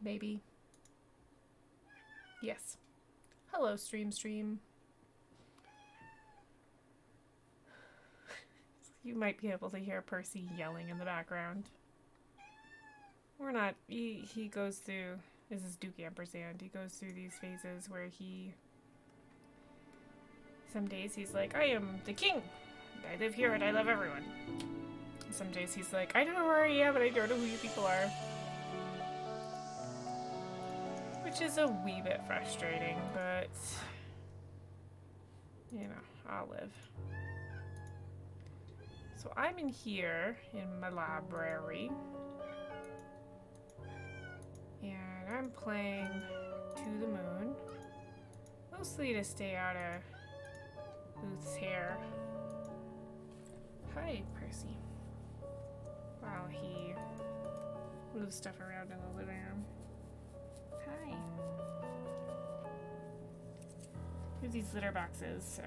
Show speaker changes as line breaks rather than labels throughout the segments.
Maybe. Yes. Hello, stream. You might be able to hear Percy yelling in the background. Or not. He goes through... This is Duke Ampersand. He goes through these phases where he... Some days he's like, I am the king. I live here and I love everyone. Some days he's like, I don't know where I am, but I don't know who you people are. Which is a wee bit frustrating, but... You know, I'll live. So I'm in here, in my library. And I'm playing To the Moon. Mostly to stay out of Booth's hair. Hi, Percy. While he moves stuff around in the living room. Hi. There's these litter boxes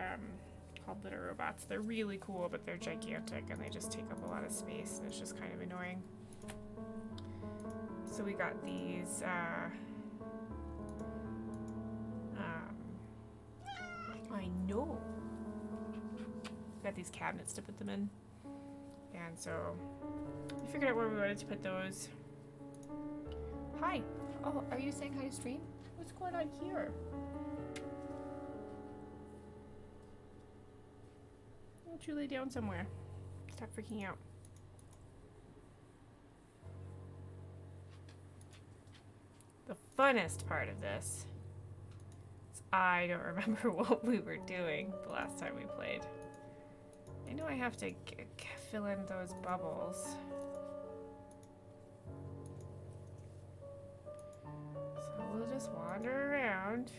called litter robots. They're really cool, but they're gigantic and they just take up a lot of space and it's just kind of annoying. So we got these I know. Got these cabinets to put them in. And so we figured out where we wanted to put those. Hi. Oh, are you saying hi to stream? What's going on here? Why don't you lay down somewhere? Stop freaking out. The funnest part of this is I don't remember what we were doing the last time we played. I know I have to fill in those bubbles. So we'll just wander around.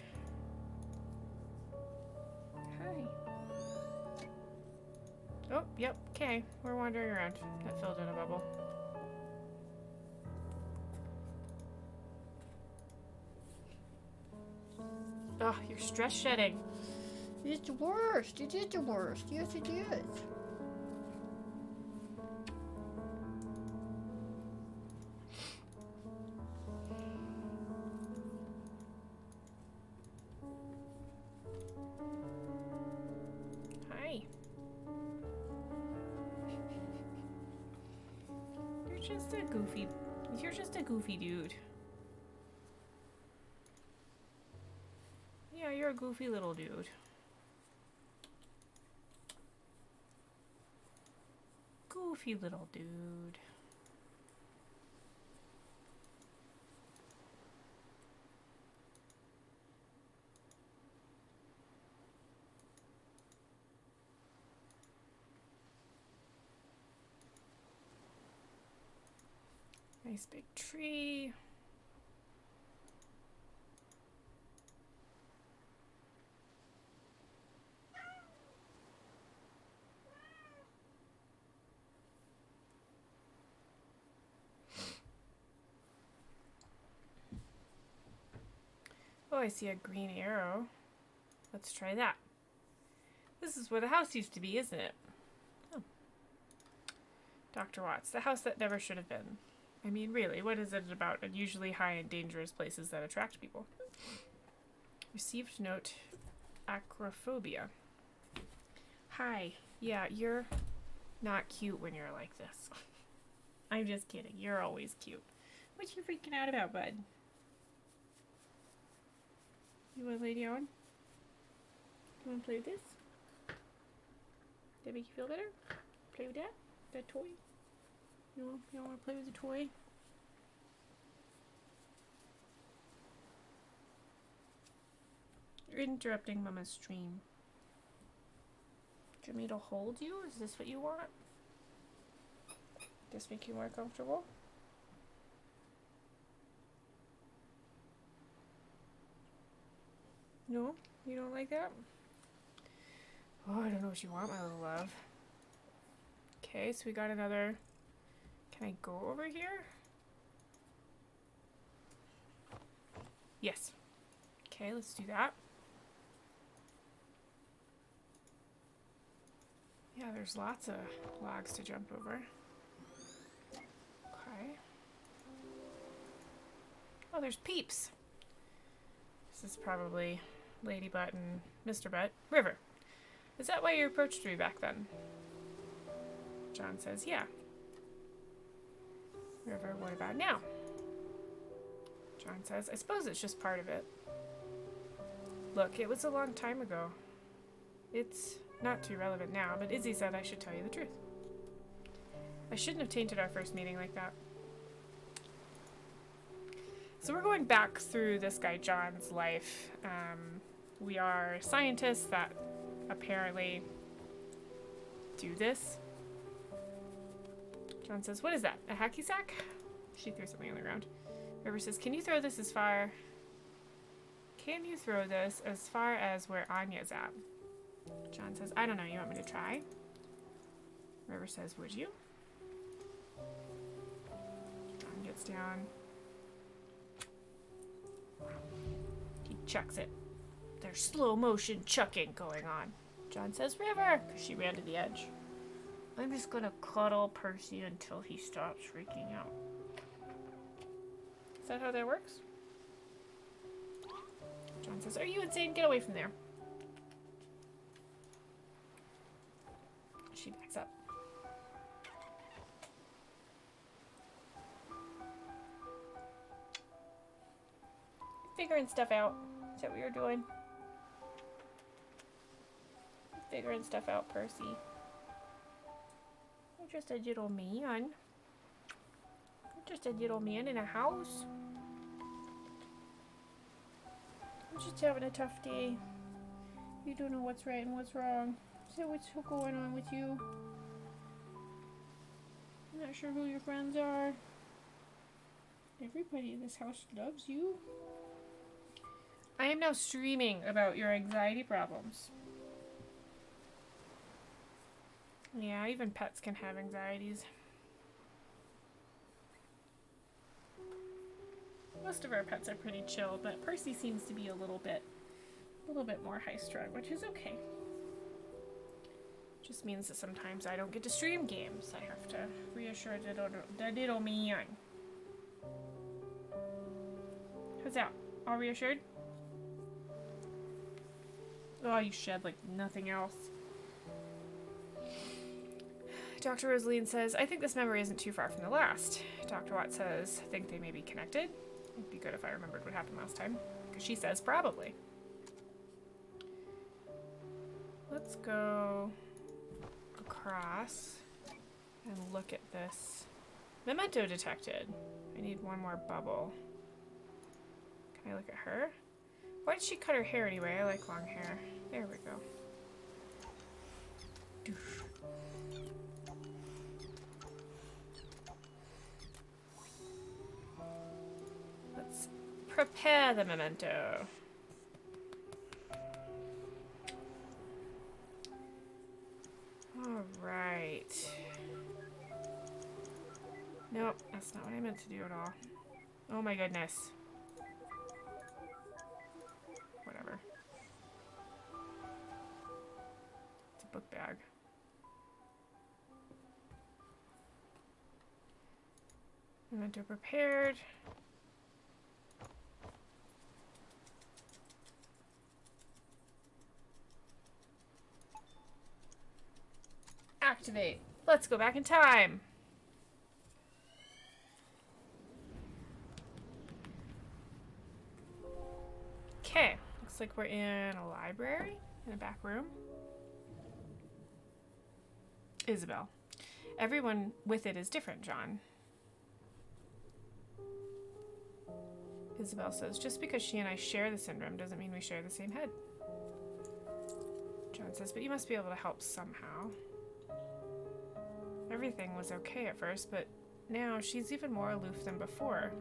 Hi. Oh, yep, okay. We're wandering around. That filled in a bubble. Oh, you're stress shedding.
It's the worst. It is the worst. Yes, it is.
Hi. You're just a goofy dude. Yeah, you're a goofy little dude. Goofy little dude. Nice big tree. Oh, I see a green arrow. Let's try that. This is where the house used to be, isn't it? Oh. Dr. Watts, the house that never should have been. I mean, really, what is it about unusually high and dangerous places that attract people? Received note, acrophobia. Hi. Yeah, you're not cute when you're like this. I'm just kidding. You're always cute. What you freaking out about, bud? You want to lay down? You want to play with this? That make you feel better? Play with that? That toy? No, you don't want to play with the toy? You're interrupting Mama's stream. Do you want me to hold you? Is this what you want? This make you more comfortable? No? You don't like that? Oh, I don't know what you want, my little love. Okay, so we got another... Can I go over here? Yes. Okay, let's do that. Yeah, there's lots of logs to jump over. Okay. Oh, there's Peeps. This is probably Lady Butt and Mr. Butt. River, is that why you approached me back then? John says, yeah. River, what about now? John says, I suppose it's just part of it. Look, it was a long time ago. It's not too relevant now, but Izzy said I should tell you the truth. I shouldn't have tainted our first meeting like that. So we're going back through this guy John's life. We are scientists that apparently do this. John says, what is that? A hacky sack? She threw something on the ground. River says, can you throw this as far... Can you throw this as far as where Anya's at? John says, I don't know. You want me to try? River says, would you? John gets down. He chucks it. There's slow motion chucking going on. John says, River, because she ran to the edge. I'm just gonna cuddle Percy until he stops freaking out. Is that how that works? John says, are you insane? Get away from there. She backs up. Figuring stuff out. Is that what you're doing? Figuring stuff out, Percy. You're just a little man. You're just a little man in a house. I'm just having a tough day. You don't know what's right and what's wrong. So what's going on with you? I'm not sure who your friends are. Everybody in this house loves you. I am now streaming about your anxiety problems. Yeah, even pets can have anxieties. Most of our pets are pretty chill, but Percy seems to be a little bit more high-strung, which is okay. Just means that sometimes I don't get to stream games. I have to reassure the little man. How's that? All reassured? Oh, you shed like nothing else. Dr. Rosaline says, I think this memory isn't too far from the last. Dr. Watt says, I think they may be connected. It'd be good if I remembered what happened last time. Because she says, probably. Let's go across and look at this. Memento detected. I need one more bubble. Can I look at her? Why did she cut her hair anyway? I like long hair. There we go. Doof. Let's prepare the memento. Alright. Nope, that's not what I meant to do at all. Oh my goodness. Whatever. It's a book bag. Memento prepared. Activate. Let's go back in time. Okay, looks like we're in a library, in a back room. Isabel. Everyone with it is different, John. Isabel says, just because she and I share the syndrome doesn't mean we share the same head. John says, but you must be able to help somehow. Everything was okay at first, but now she's even more aloof than before.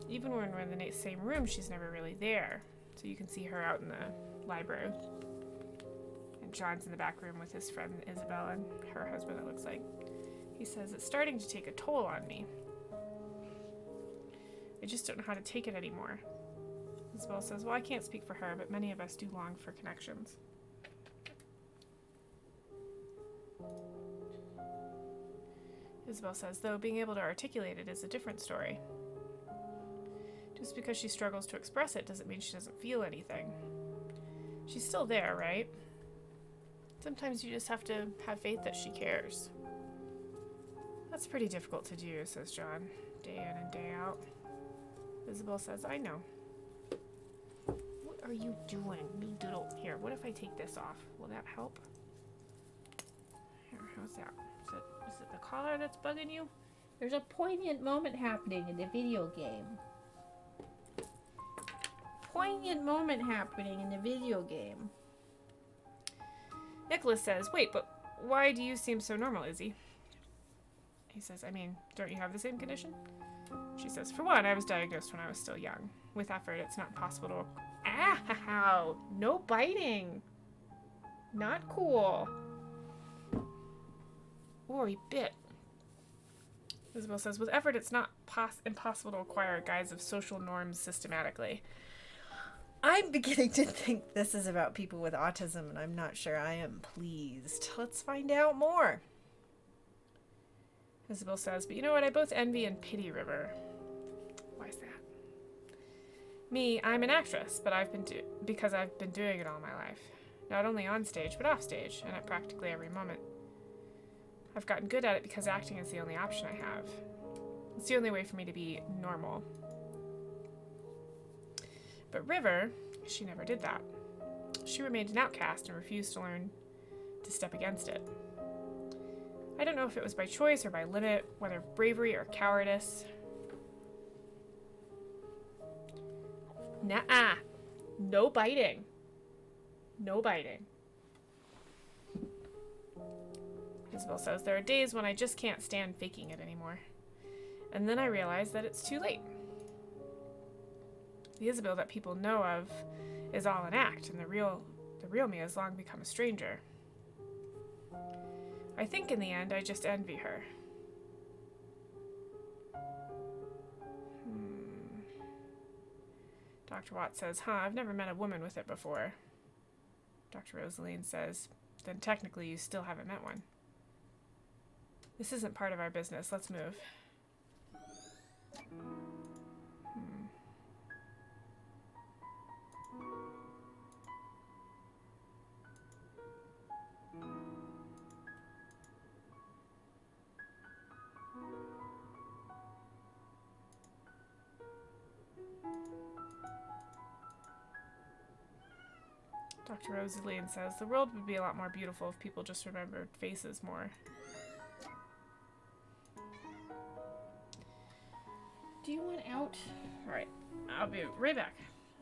Even when we're in the same room, she's never really there. So you can see her out in the library. And John's in the back room with his friend Isabel and her husband, it looks like. He says, it's starting to take a toll on me. I just don't know how to take it anymore. Isabel says, well, I can't speak for her, but many of us do long for connections. Isabel says, though being able to articulate it is a different story. Just because she struggles to express it doesn't mean she doesn't feel anything. She's still there, right? Sometimes you just have to have faith that she cares. That's pretty difficult to do, says John, day in and day out. Isabel says, I know. What are you doing, you little... Here, what if I take this off? Will that help? Here, how's that? Is it the collar that's bugging you?
There's a poignant moment happening in the video game. Poignant moment happening in the video game.
Nicholas says, wait, but why do you seem so normal, Izzy? He says, I mean, don't you have the same condition? She says, for one, I was diagnosed when I was still young. With effort, it's not possible to... Ow! No biting! Not cool. Oh, he bit. Isabel says, with effort, it's not impossible to acquire a guise of social norms systematically.
I'm beginning to think this is about people with autism, and I'm not sure I am pleased. Let's find out more.
Isabel says, but you know what? I both envy and pity River. Why is that? Me, I'm an actress, but because I've been doing it all my life. Not only on stage, but off stage, and at practically every moment. I've gotten good at it because acting is the only option I have. It's the only way for me to be normal. But River, she never did that. She remained an outcast and refused to learn to step against it. I don't know if it was by choice or by limit, whether bravery or cowardice. Nuh-uh. No biting. No biting. Isabel says, there are days when I just can't stand faking it anymore. And then I realize that it's too late. The Isabel that people know of is all an act, and the real me has long become a stranger. I think in the end I just envy her. Dr. Watts says, I've never met a woman with it before. Dr. Rosaline says, then technically you still haven't met one. This isn't part of our business. Let's move. Dr. Rosaline says, the world would be a lot more beautiful if people just remembered faces more.
Do you want out?
Alright, I'll be right back.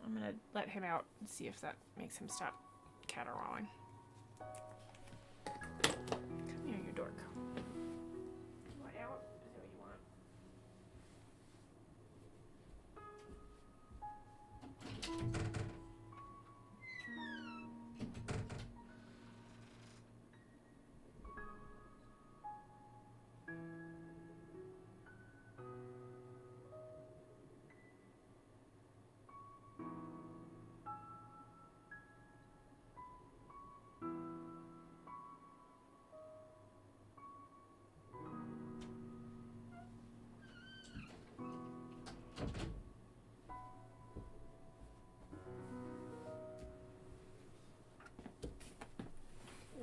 I'm gonna let him out and see if that makes him stop caterwauling. Come here, you dork. You want out? Is that what you want?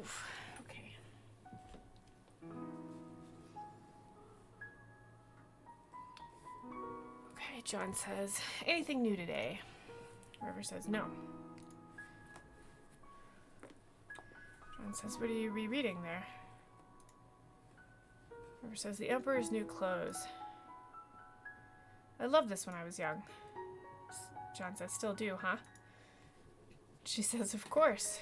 Oof, okay. Okay, John says, anything new today? River says, no. John says, what are you rereading there? River says, The Emperor's New Clothes. I loved this when I was young. John says, still do, huh? She says, of course.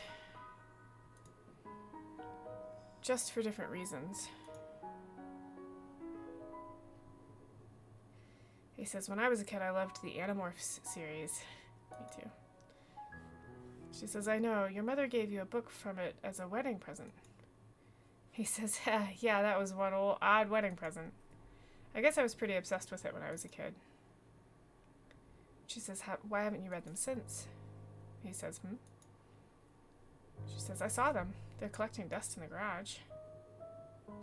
Just for different reasons. He says, when I was a kid, I loved the Animorphs series. Me too. She says, I know. Your mother gave you a book from it as a wedding present. He says, yeah, that was one old odd wedding present. I guess I was pretty obsessed with it when I was a kid. She says, why haven't you read them since? He says, She says, I saw them. They're collecting dust in the garage.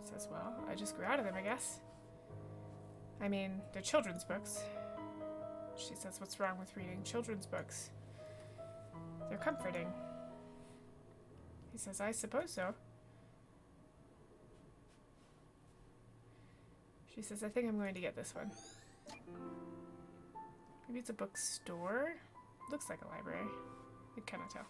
Says, well, I just grew out of them, I guess. I mean, they're children's books. She says, what's wrong with reading children's books? They're comforting. He says, I suppose so. She says, I think I'm going to get this one. Maybe it's a bookstore? Looks like a library. I cannot tell.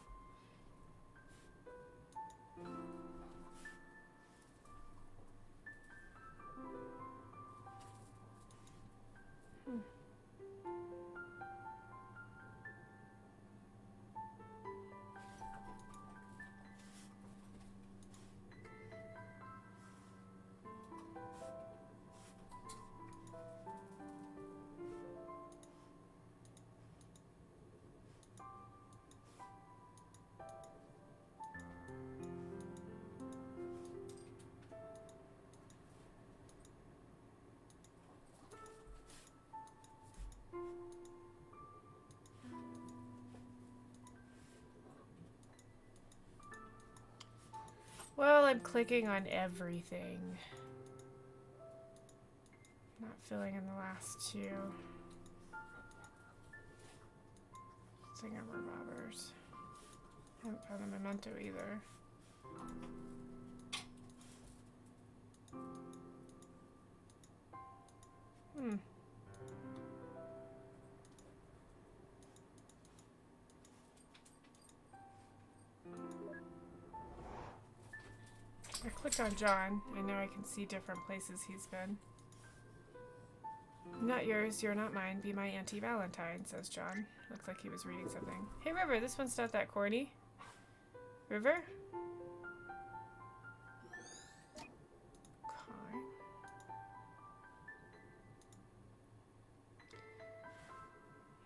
Well, I'm clicking on everything. Not filling in the last two. Thingamabobbers. Haven't found a memento either. I clicked on John, and now I can see different places he's been. Not yours, you're not mine, be my Auntie Valentine, says John. Looks like he was reading something. Hey River, this one's not that corny. River? Okay.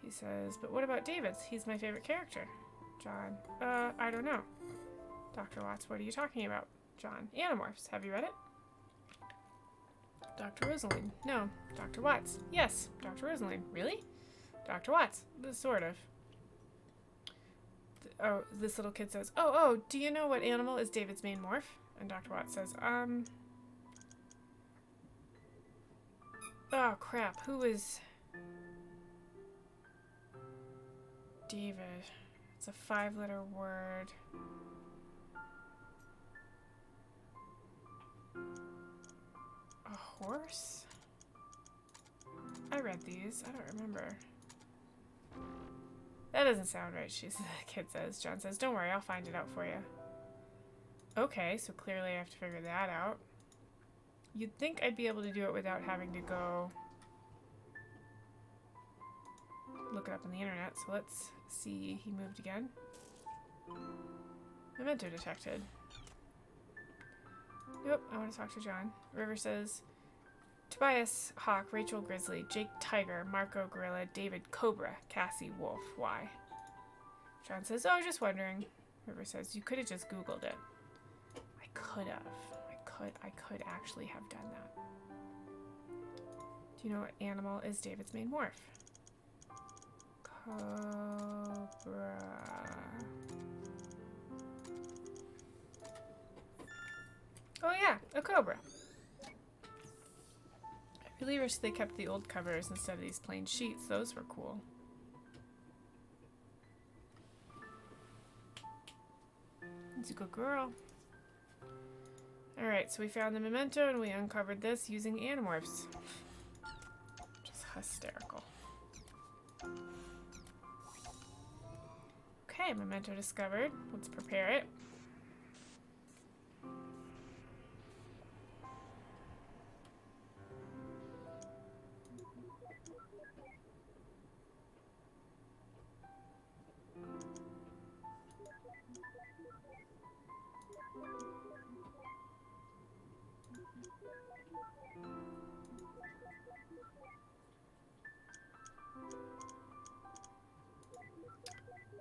He says, but what about David's? He's my favorite character. John, I don't know. Dr. Watts, what are you talking about? John, Animorphs. Have you read it? Dr. Rosaline. No. Dr. Watts. Yes. Dr. Rosaline. Really? Dr. Watts. Sort of. Oh, this little kid says, oh, do you know what animal is David's main morph? And Dr. Watts says, oh, crap. Who is David? It's a 5-letter word. A horse? I read these. I don't remember. That doesn't sound right, the kid says. John says, don't worry, I'll find it out for you. Okay, so clearly I have to figure that out. You'd think I'd be able to do it without having to go look it up on the internet. So let's see. He moved again. Memento detected. Nope, I want to talk to John. River says, Tobias Hawk, Rachel Grizzly, Jake Tiger, Marco Gorilla, David Cobra, Cassie Wolf. Why? John says, oh, just wondering. River says, you could have just Googled it. I could have. I could actually have done that. Do you know what animal is David's main morph? Cobra. Oh yeah, a cobra. I really wish they kept the old covers instead of these plain sheets. Those were cool. It's a good girl. Alright, so we found the memento and we uncovered this using Animorphs. Just hysterical. Okay, memento discovered. Let's prepare it.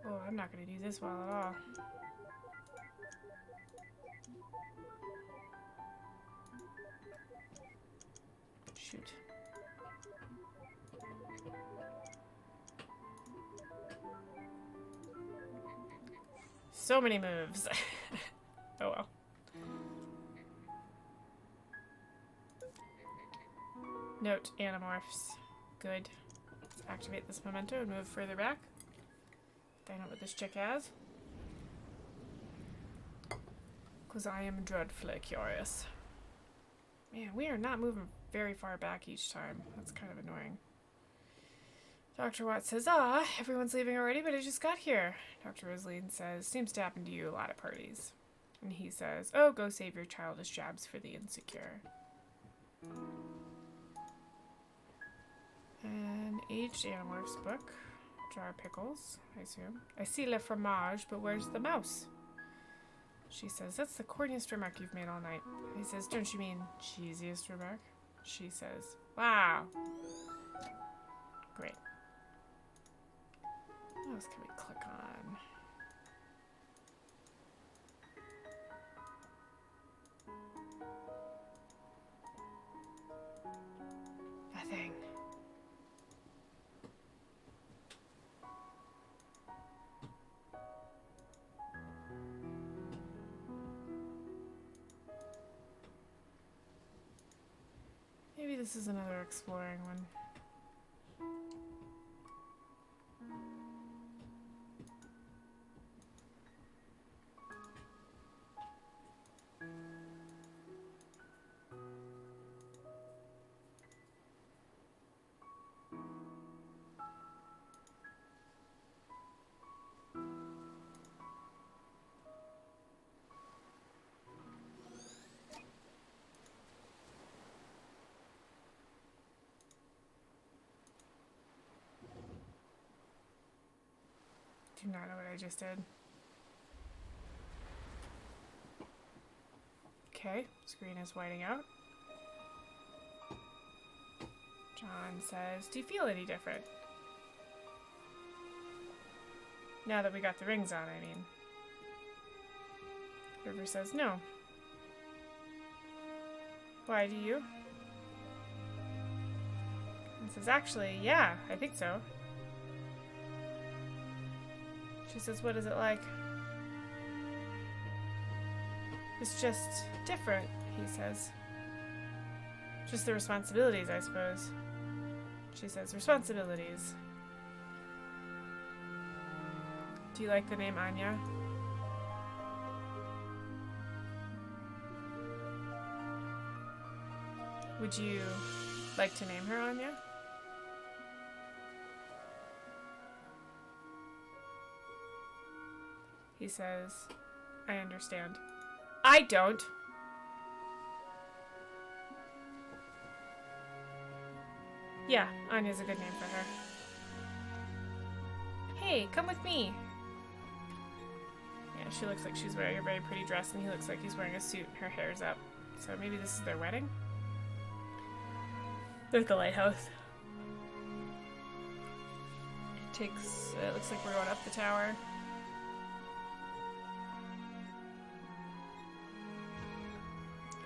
Oh, I'm not going to do this well at all. Shoot. So many moves. Oh well. Note Animorphs. Good. Let's activate this memento and move further back. Find out what this chick has. Because I am dreadfully curious. Man, we are not moving very far back each time. That's kind of annoying. Dr. Watts says, everyone's leaving already, but I just got here. Dr. Rosaline says, seems to happen to you a lot at parties. And he says, oh, go save your childish jabs for the insecure. An aged Animorphs book. Jar of pickles, I assume. I see le fromage, but where's the mouse? She says, that's the corniest remark you've made all night. He says, don't you mean cheesiest remark? She says, wow. Great. What else can we click on? Nothing. Maybe this is another exploring one. Do not know what I just did. Okay, screen is whiting out. John says, do you feel any different? Now that we got the rings on, I mean. River says, no. Why do you? And says, actually, yeah, I think so. She says, what is it like? It's just different, he says. Just the responsibilities, I suppose. She says, responsibilities. Do you like the name Anya? Would you like to name her Anya? He says, I understand. I don't. Yeah, Anya's a good name for her. Hey, come with me. Yeah, she looks like she's wearing a very pretty dress, and he looks like he's wearing a suit and her hair's up. So maybe this is their wedding? They're at the lighthouse. It looks like we're going up the tower.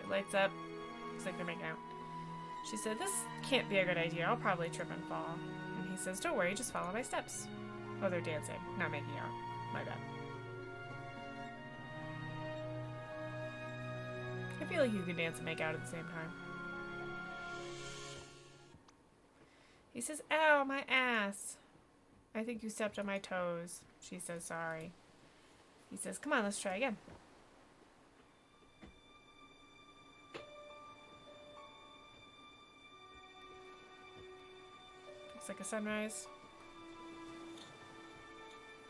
It lights up. Looks like they're making out. She said, this can't be a good idea. I'll probably trip and fall. And he says, don't worry, just follow my steps. Oh, they're dancing, not making out. My bad. I feel like you could dance and make out at the same time. He says, ow, my ass. I think you stepped on my toes. She says, sorry. He says, come on, let's try again. Looks like a sunrise.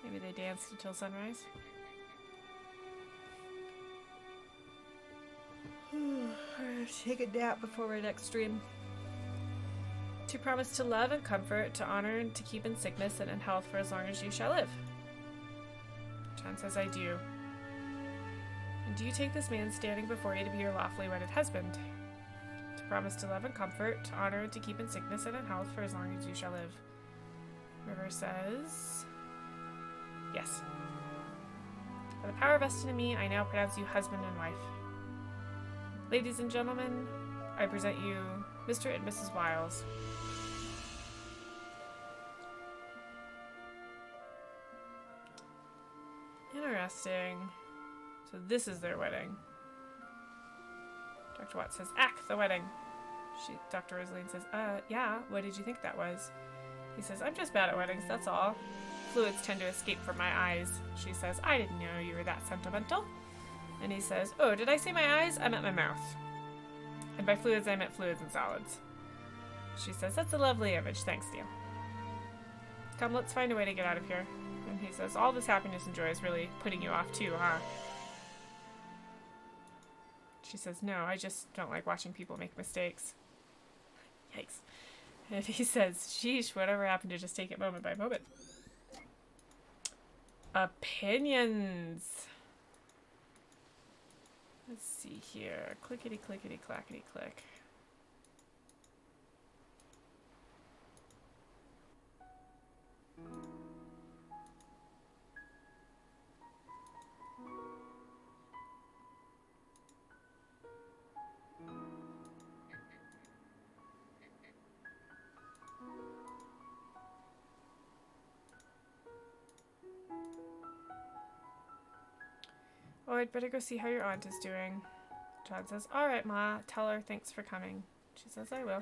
Maybe they danced until sunrise. Take a nap before our next stream. To promise to love and comfort, to honor and to keep in sickness and in health for as long as you shall live. John says, I do. And do you take this man standing before you to be your lawfully wedded husband? To promise to love and comfort, to honor and to keep in sickness and in health for as long as you shall live. River says, yes. By the power vested in me, I now pronounce you husband and wife. Ladies and gentlemen, I present you Mr. and Mrs. Wiles. Interesting. So this is their wedding. Dr. Watts says, act the wedding. Dr. Rosaline says, yeah, what did you think that was? He says, I'm just bad at weddings, that's all. Fluids tend to escape from my eyes. She says, I didn't know you were that sentimental. And he says, oh, did I say my eyes? I meant my mouth. And by fluids, I meant fluids and solids. She says, that's a lovely image, thanks, Neil. Come, let's find a way to get out of here. And he says, all this happiness and joy is really putting you off too, huh? She says, no, I just don't like watching people make mistakes. Yikes. And he says, sheesh, whatever happened to just take it moment by moment. Opinions. Let's see here. Clickety, clickety, clackety, click. Oh, I'd better go see how your aunt is doing. John says, all right, Ma, tell her thanks for coming. She says, I will.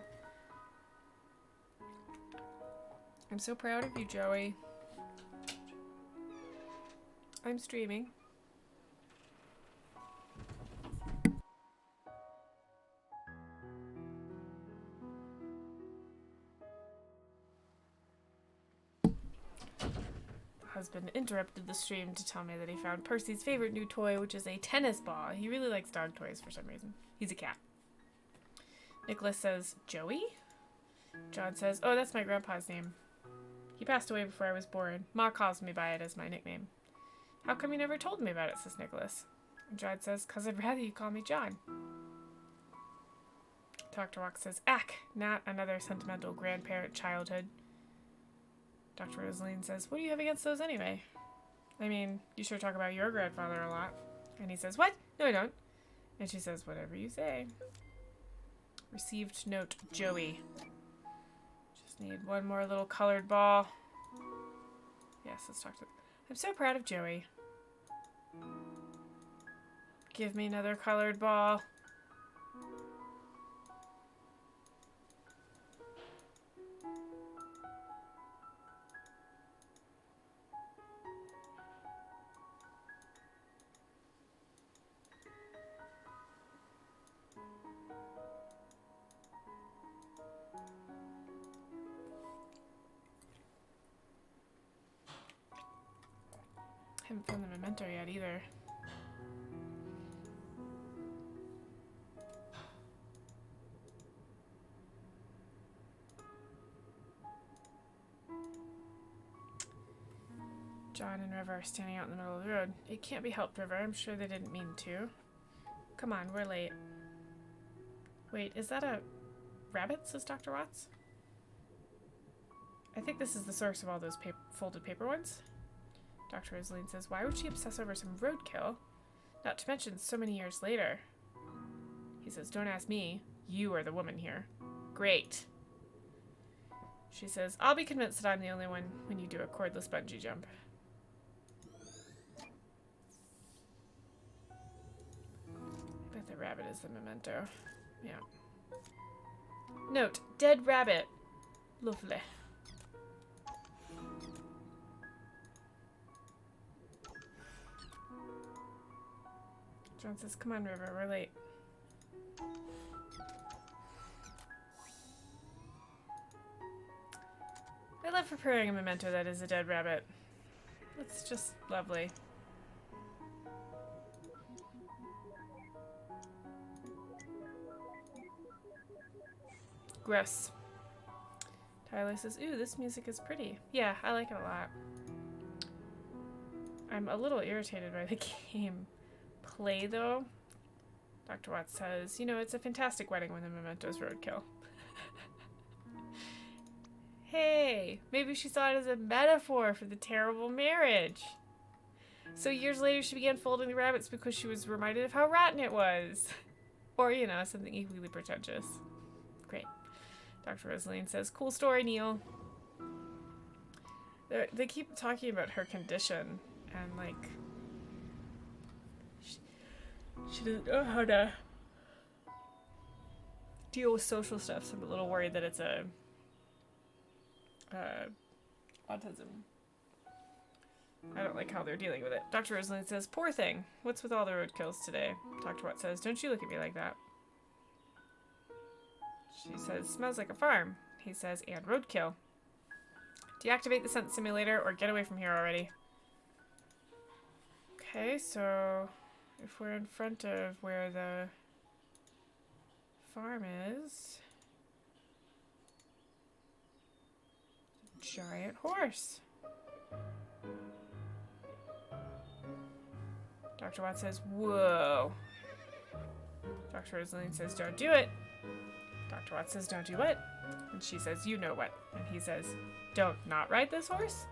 I'm so proud of you, Joey. I'm streaming. Husband interrupted the stream to tell me that he found Percy's favorite new toy, which is a tennis ball. He really likes dog toys for some reason. He's a cat. Nicholas says, Joey? John says, oh, that's my grandpa's name. He passed away before I was born. Ma calls me by it as my nickname. How come you never told me about it, says Nicholas. And John says, 'cause I'd rather you call me John. Dr. Walk says, ack, not another sentimental grandparent childhood. Dr. Rosaline says, what do you have against those anyway? I mean, you sure talk about your grandfather a lot. And he says, what? No, I don't. And she says, whatever you say. Received note, Joey. Just need one more little colored ball. Yes, let's talk to... I'm so proud of Joey. Give me another colored ball. Haven't found the memento yet either. John and River are standing out in the middle of the road. It can't be helped, River. I'm sure they didn't mean to. Come on, we're late. Wait, is that a rabbit, says Dr. Watts? I think this is the source of all those folded paper ones. Dr. Rosaline says, why would she obsess over some roadkill? Not to mention so many years later. He says, don't ask me. You are the woman here. Great. She says, I'll be convinced that I'm the only one when you do a cordless bungee jump. I bet the rabbit is the memento. Yeah. Note, dead rabbit. Lovely. John says, come on, River, we're late. I love preparing a memento that is a dead rabbit. It's just lovely. Gross. Tyler says, ooh, this music is pretty. Yeah, I like it a lot. I'm a little irritated by the game play, though. Dr. Watts says, you know, it's a fantastic wedding when the memento's roadkill. Hey, maybe she saw it as a metaphor for the terrible marriage. So years later, she began folding the rabbits because she was reminded of how rotten it was. Or, you know, something equally pretentious. Great. Dr. Rosaline says, cool story, Neil. They keep talking about her condition and, like, she doesn't know how to deal with social stuff, so I'm a little worried that it's a autism. I don't like how they're dealing with it. Dr. Rosalind says, poor thing. What's with all the roadkills today? Dr. Watt says, don't you look at me like that. She says, smells like a farm. He says, and roadkill. Deactivate the scent simulator or get away from here already. Okay, so if we're in front of where the farm is, giant horse. Dr. Watt says, whoa. Dr. Rosalind says, don't do it. Dr. Watt says, don't do what? And she says, you know what. And he says, don't not ride this horse?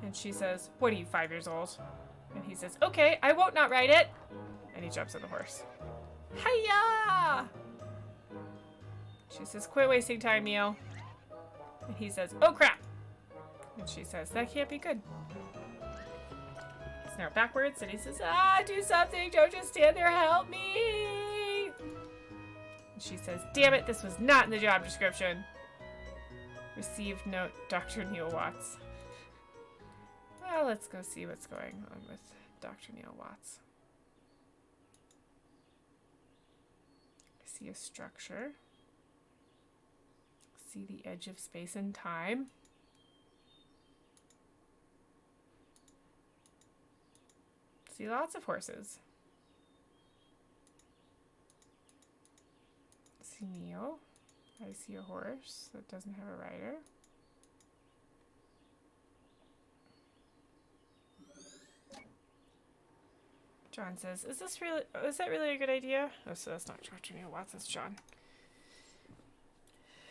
And she says, what are you, 5 years old? And he says, okay, I won't not ride it. And he jumps on the horse. Hiya! She says, quit wasting time, Neil. And he says, oh crap. And she says, that can't be good. It's now backwards, and he says, do something, don't just stand there, help me. And she says, damn it, this was not in the job description. Received note, Dr. Neil Watts. Well, let's go see what's going on with Dr. Neil Watts. I see a structure. See the edge of space and time. See lots of horses. See Neil. I see a horse that doesn't have a rider. John says, is that really a good idea? Oh, so that's not Dr. Neil Watts, that's John.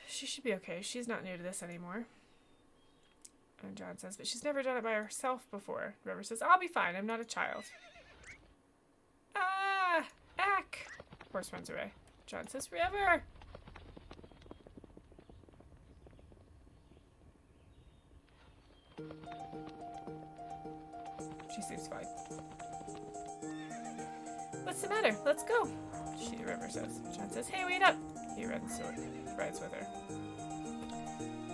She should be okay. She's not new to this anymore. And John says, but she's never done it by herself before. River says, I'll be fine. I'm not a child. Ah! Ack! Horse runs away. John says, River! She seems fine. What's the matter? Let's go. River says. John says, hey, wait up. He rides with her.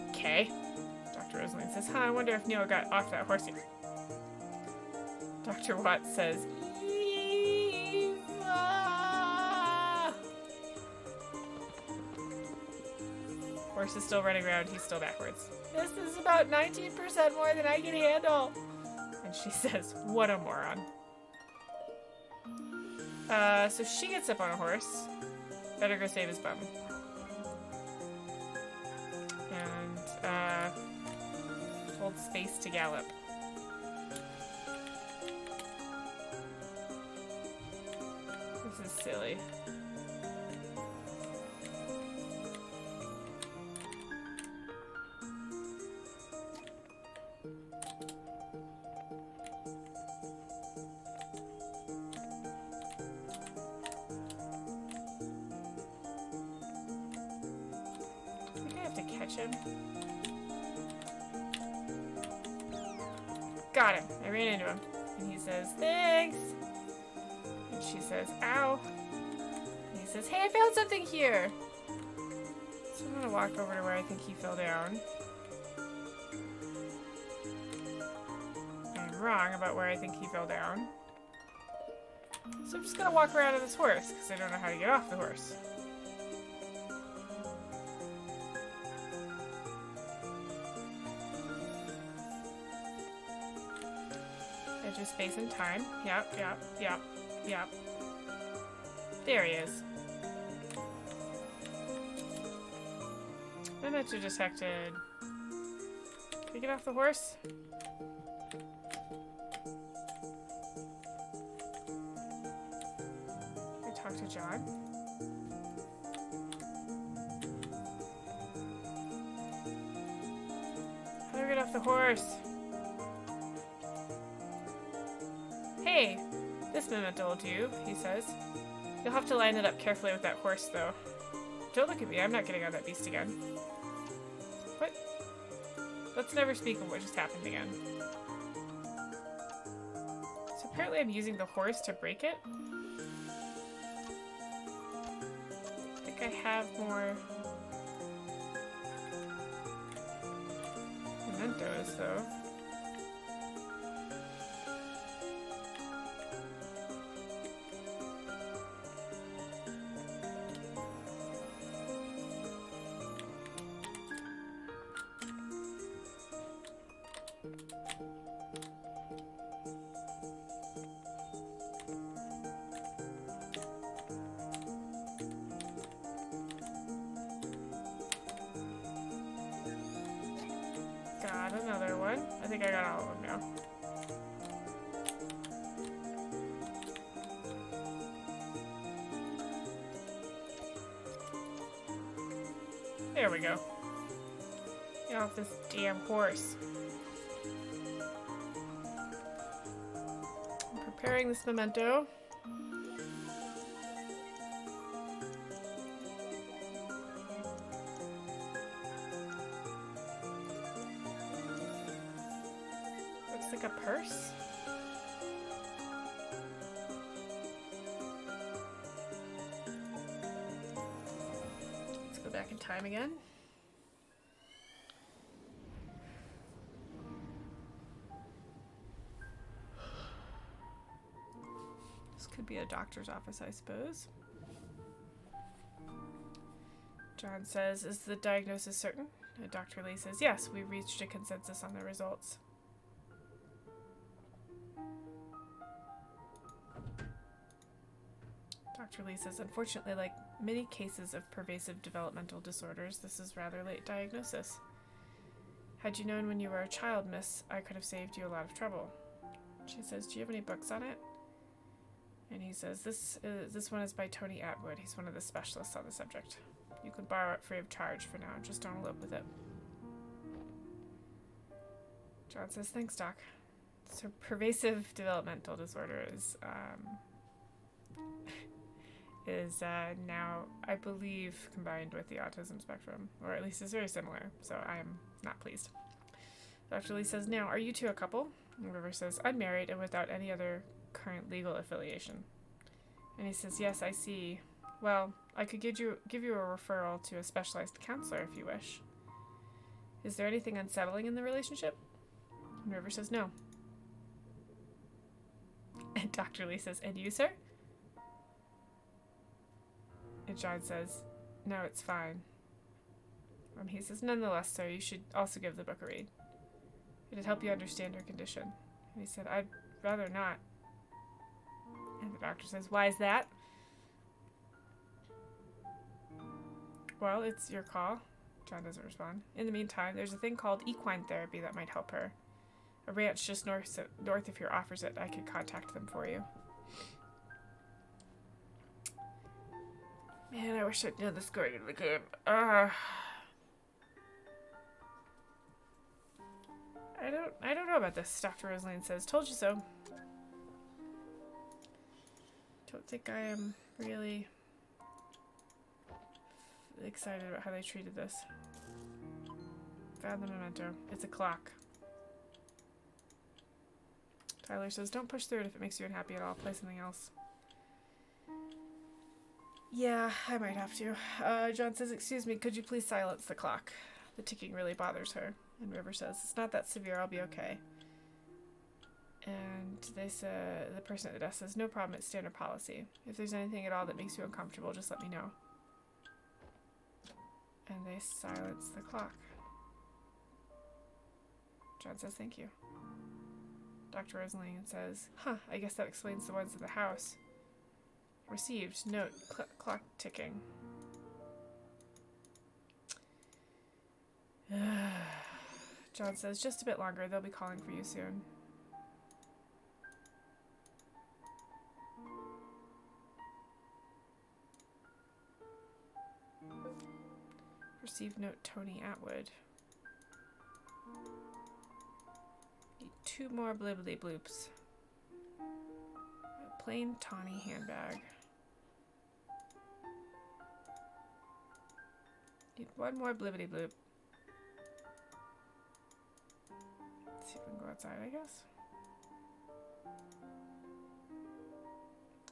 Okay. Dr. Rosalind says, I wonder if Neil got off that horse here. Dr. Watts says, Eva! Horse is still running around. He's still backwards. This is about 19% more than I can handle. And she says, what a moron. So she gets up on a horse. Better go save his bum. And, hold space to gallop. This is silly. Him. Got him. I ran into him. And he says, thanks. And she says, ow. And he says, hey, I found something here. So I'm going to walk over to where I think he fell down. I'm wrong about where I think he fell down. So I'm just going to walk around on this horse because I don't know how to get off the horse. Edge of space and time. Yep. There he is. Manager detected. Can we get off the horse? I talk to John. How do we get off the horse? Hey, this memento will do, he says. You'll have to line it up carefully with that horse, though. Don't look at me, I'm not getting on that beast again. What? Let's never speak of what just happened again. So apparently I'm using the horse to break it? I have more mementos, though. Got another one. I think I got all of them now. There we go. Get off this damn horse. I'm preparing this memento. Looks like a purse. Let's go back in time again. This could be a doctor's office, I suppose. John says, "Is the diagnosis certain?" And Dr. Lee says, "Yes, we've reached a consensus on the results." Dr. Lee says, "Unfortunately, like many cases of pervasive developmental disorders, this is rather late diagnosis. Had you known when you were a child, miss, I could have saved you a lot of trouble." She says, "Do you have any books on it?" And he says, this one is by Tony Atwood. He's one of the specialists on the subject. You can borrow it free of charge for now. Just don't elope with it." John says, "Thanks, Doc." So pervasive developmental disorder is now, I believe, combined with the autism spectrum, or at least is very similar, so I'm not pleased. Dr. Lee says, "Now, are you two a couple?" And River says, "Unmarried and without any other current legal affiliation." And he says, "Yes, I see. Well, I could give you a referral to a specialized counselor if you wish. Is there anything unsettling in the relationship?" And River says, "No." And Dr. Lee says, "And you, sir?" And John says, "No, it's fine." He says, "Nonetheless, sir, you should also give the book a read. It'd help you understand her condition." And he said, "I'd rather not." And the doctor says, "Why is that?" "Well, it's your call." John doesn't respond. "In the meantime, there's a thing called equine therapy that might help her. A ranch just north of here offers it. I could contact them for you." Man, I wish I'd known the scoring of the game. I don't know about this, Dr. Rosaline says. "Told you so." Don't think I am really excited about how they treated this. Found the memento. It's a clock. Tyler says, "Don't push through it if it makes you unhappy at all. Play something else." Yeah, I might have to. John says, "Excuse me, could you please silence the clock? The ticking really bothers her." And River says, "It's not that severe. I'll be okay." And the person at the desk says, "No problem. It's standard policy. If there's anything at all that makes you uncomfortable, just let me know." And they silence the clock. John says, "Thank you." Dr. Rosaline says, "I guess that explains the ones in the house. Received. Note. Clock ticking." John says, "Just a bit longer. They'll be calling for you soon." Received note, Tony Atwood. Need 2 more blibbly bloops. A plain tawny handbag. Need 1 more blibbity bloop. Let's see if we can go outside, I guess.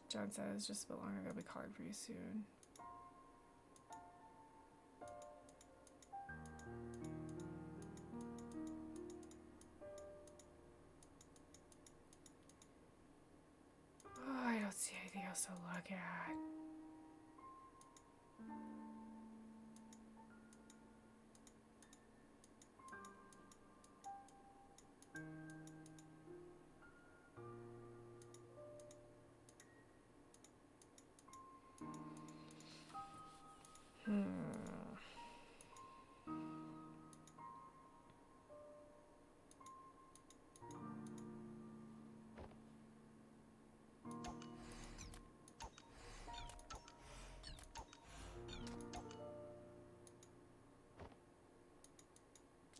John says, "Just a bit longer. They'll be calling for you soon." to look at.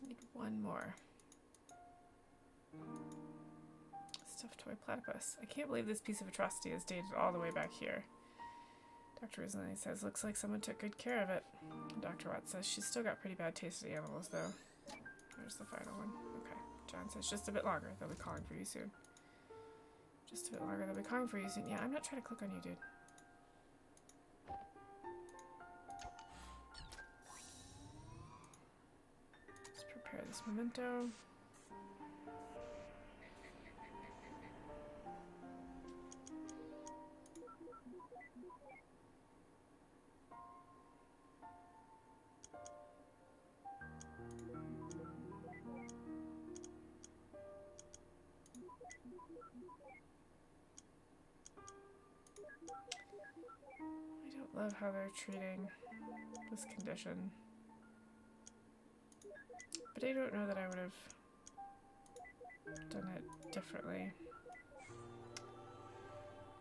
Need one more. Stuffed toy platypus. I can't believe this piece of atrocity is dated all the way back here. Dr. Risley says, looks like someone took good care of it. Dr. Watts says, she's still got pretty bad taste in animals, though. There's the final one. Okay. John says, just a bit longer. They'll be calling for you soon. Just a bit longer. They'll be calling for you soon. Yeah, I'm not trying to click on you, dude. Let's prepare this memento. I don't love how they're treating this condition. But I don't know that I would have done it differently.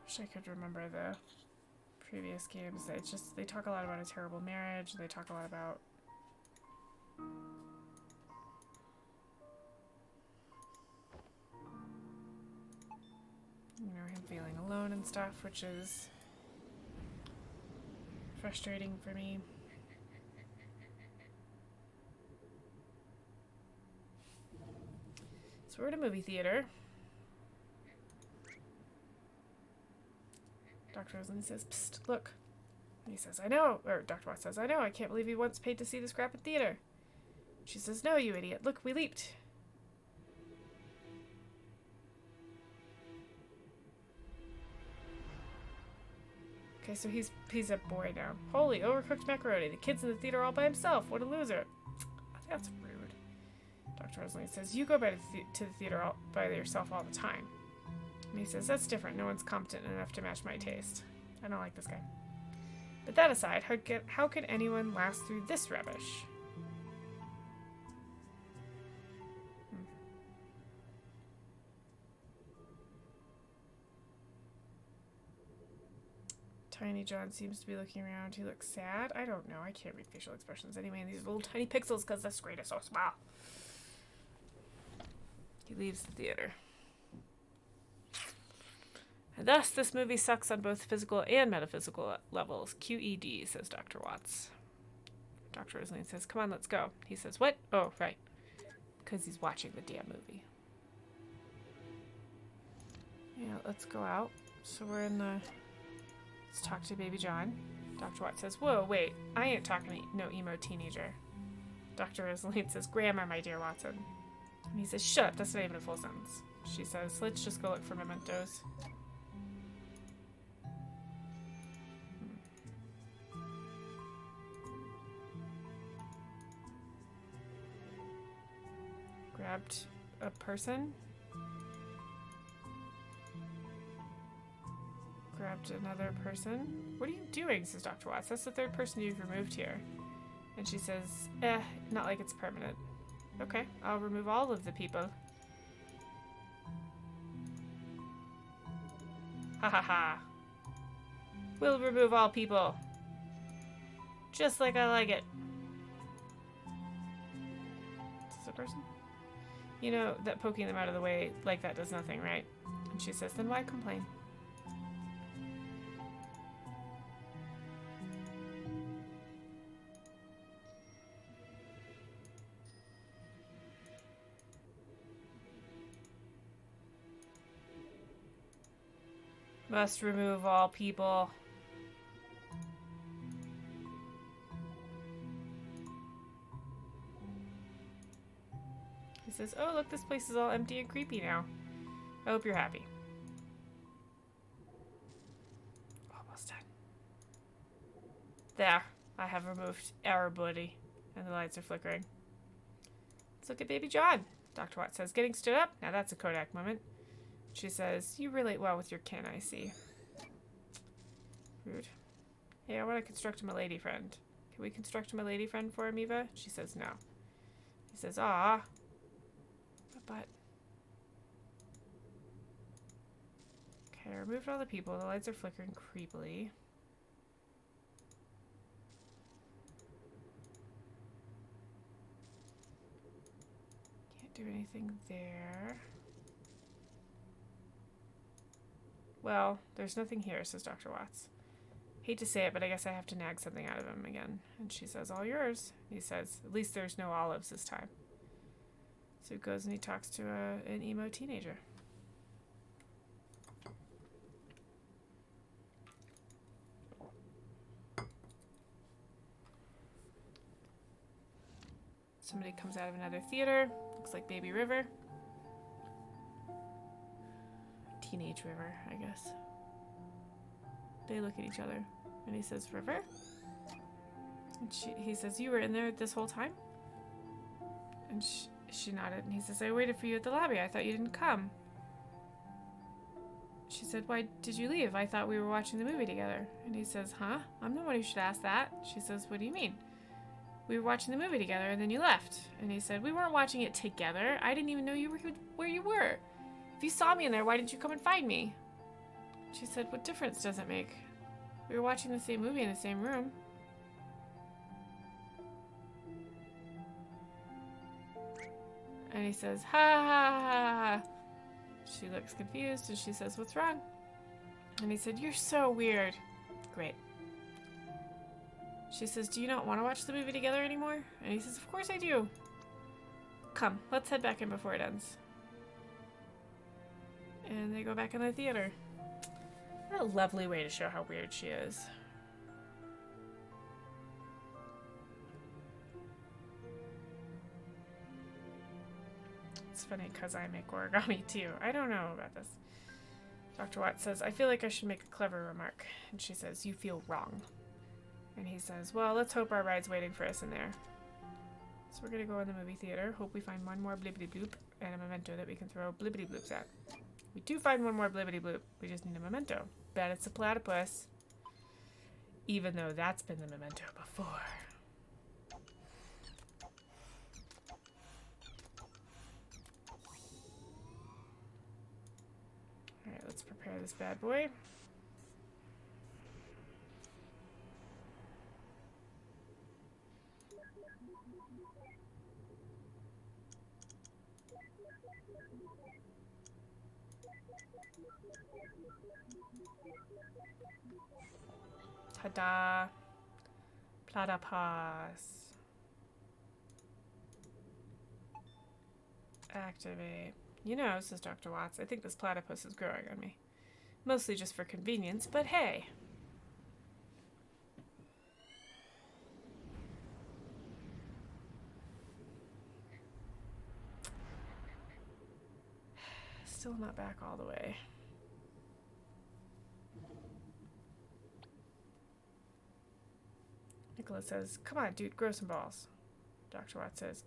Wish I could remember the previous games. It's just, they talk a lot about a terrible marriage. They talk a lot about him feeling alone and stuff, which is frustrating for me. So we're at a movie theater. Dr. Roslin says, psst, look. And he says, I know. Or Dr. Watts says, I know. I can't believe you once paid to see this crap at theater. She says, no, you idiot. Look, we leaped. Okay, so he's a boy now. Holy, overcooked macaroni. The kid's in the theater all by himself. What a loser. I think that's rude. Dr. Rosalie says, you go to the theater all by yourself all the time. And he says, that's different. No one's competent enough to match my taste. I don't like this guy. But that aside, how could anyone last through this rubbish? Tiny John seems to be looking around. He looks sad. I don't know. I can't read facial expressions anyway in these little tiny pixels because the screen is so small. He leaves the theater. And thus, this movie sucks on both physical and metaphysical levels. QED, says Dr. Watts. Dr. Rosaline says, come on, let's go. He says, what? Oh, right. Because he's watching the damn movie. Yeah, let's go out. So we're in the... Let's talk to baby John. Dr. Watts says, whoa, wait. I ain't talking to no emo teenager. Dr. Rosaline says, grammar, my dear Watson. And he says, shut up. That's not even a full sentence. She says, let's just go look for mementos. Grabbed a person. Grabbed another person. What are you doing, says Dr. Watts. That's the third person you've removed here. And she says, not like it's permanent. Okay, I'll remove all of the people. Ha ha ha. We'll remove all people. Just like I like it. Is this a person? You know that poking them out of the way like that does nothing, right? And she says, then why complain? Must remove all people. He says, oh, look, this place is all empty and creepy now. I hope you're happy. There. I have removed error buddy. And the lights are flickering. Let's look at baby John. Dr. Watts says, getting stood up? Now that's a Kodak moment. She says, you relate well with your kin, I see. Rude. Hey, I want to construct him a lady friend. Can we construct him a lady friend for him, Eva? She says no. He says, ah. But. Okay, I removed all the people. The lights are flickering creepily. Can't do anything there. Well, there's nothing here, says Dr. Watts. Hate to say it, but I guess I have to nag something out of him again. And she says, all yours. He says, at least there's no olives this time. So he goes and he talks to an emo teenager. Somebody comes out of another theater. Looks like Baby River. Teenage River, I guess. They look at each other. And he says, River? And he says, you were in there this whole time? And she nodded. And he says, I waited for you at the lobby. I thought you didn't come. She said, why did you leave? I thought we were watching the movie together. And he says, huh? I'm the one who should ask that. She says, what do you mean? We were watching the movie together and then you left. And he said, we weren't watching it together. I didn't even know you were where you were. If you saw me in there, why didn't you come and find me? She said, what difference does it make? We were watching the same movie in the same room. And he says, ha ha ha ha. She looks confused and she says, what's wrong? And he said, you're so weird. Great. She says, do you not want to watch the movie together anymore? And he says, of course I do. Come, let's head back in before it ends. And they go back in the theater. What a lovely way to show how weird she is. It's funny because I make origami too. I don't know about this. Dr. Watts says, I feel like I should make a clever remark. And she says, you feel wrong. And he says, well, let's hope our ride's waiting for us in there. So we're going to go in the movie theater. Hope we find one more blibbity bloop and a memento that we can throw blibbity bloops at. We do find one more blibbity bloop. We just need a memento. Bet it's a platypus. Even though that's been the memento before. Alright, let's prepare this bad boy. Ta-da! Platypus. Activate. You know, says Dr. Watts, I think this platypus is growing on me. Mostly just for convenience, but hey. Still not back all the way. Nicholas says, come on, dude, grow some balls. Dr. Watts says,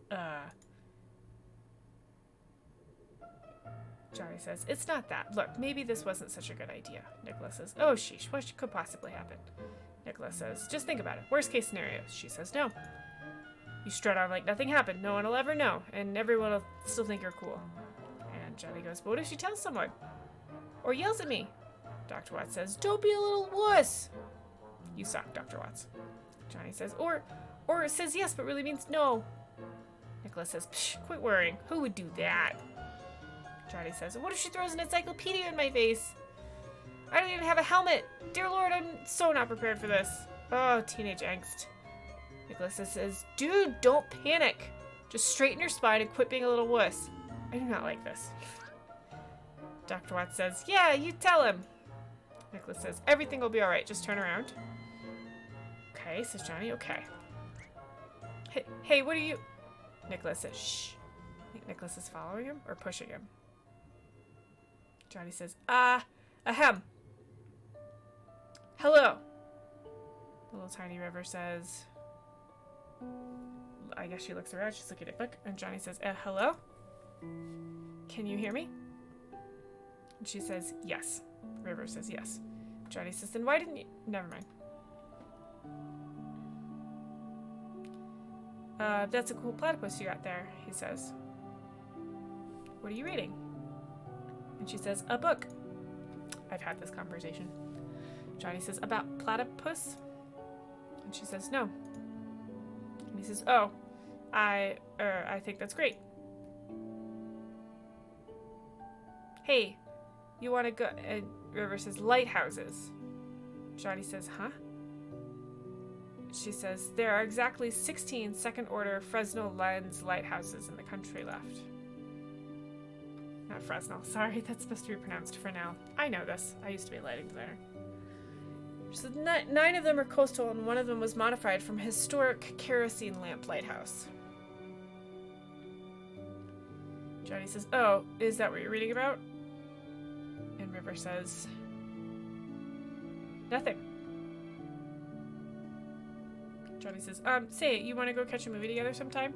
Johnny says, it's not that. Look, maybe this wasn't such a good idea. Nicholas says, oh, sheesh, what could possibly happen? Nicholas says, just think about it. Worst case scenarios. She says, no. You strut on like nothing happened. No one will ever know. And everyone will still think you're cool. And Johnny goes, but what if she tells someone? Or yells at me? Dr. Watts says, don't be a little wuss. You suck, Dr. Watts. Johnny says, or it says yes, but really means no. Nicholas says, psh, quit worrying. Who would do that? Johnny says, what if she throws an encyclopedia in my face? I don't even have a helmet. Dear Lord, I'm so not prepared for this. Oh, teenage angst. Nicholas says, dude, don't panic. Just straighten your spine and quit being a little wuss. I do not like this. Dr. Watts says, yeah, you tell him. Nicholas says, everything will be alright. Just turn around. Okay, says Johnny. Okay. Hey, what are you... Nicholas says, shh. I think Nicholas is following him or pushing him. Johnny says, ahem. Hello. The little tiny River says, I guess she looks around, she's looking at a book, and Johnny says, hello? Can you hear me? And she says, yes. River says, yes. Johnny says, then why didn't you... Never mind. That's a cool platypus you got there, he says. What are you reading? And she says, a book. I've had this conversation. Johnny says, about platypus? And she says, no. And he says, oh, I think that's great. Hey, you want to go... And River says, lighthouses. Johnny says, huh? She says, there are exactly 16 second-order Fresnel lens lighthouses in the country left. Not Fresnel, sorry, that's supposed to be pronounced Fresnel. I know this. I used to be a lighting designer. She said, 9 of them are coastal, and 1 of them was modified from a historic kerosene lamp lighthouse. Johnny says, oh, is that what you're reading about? And River says, nothing. Johnny says, say it, you want to go catch a movie together sometime?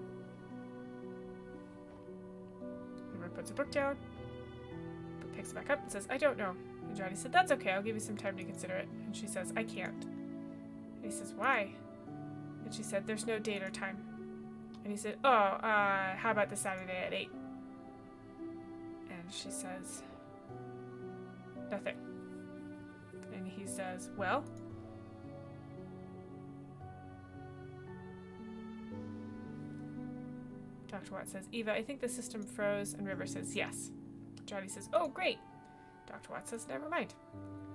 River puts a book down, but picks it back up and says, I don't know. And Johnny said, that's okay, I'll give you some time to consider it. And she says, I can't. And he says, why? And she said, there's no date or time. And he said, oh, how about this Saturday at 8? And she says, nothing. And he says, well... Dr. Watts says, Eva, I think the system froze, and River says, yes. Johnny says, oh, great. Dr. Watts says, never mind.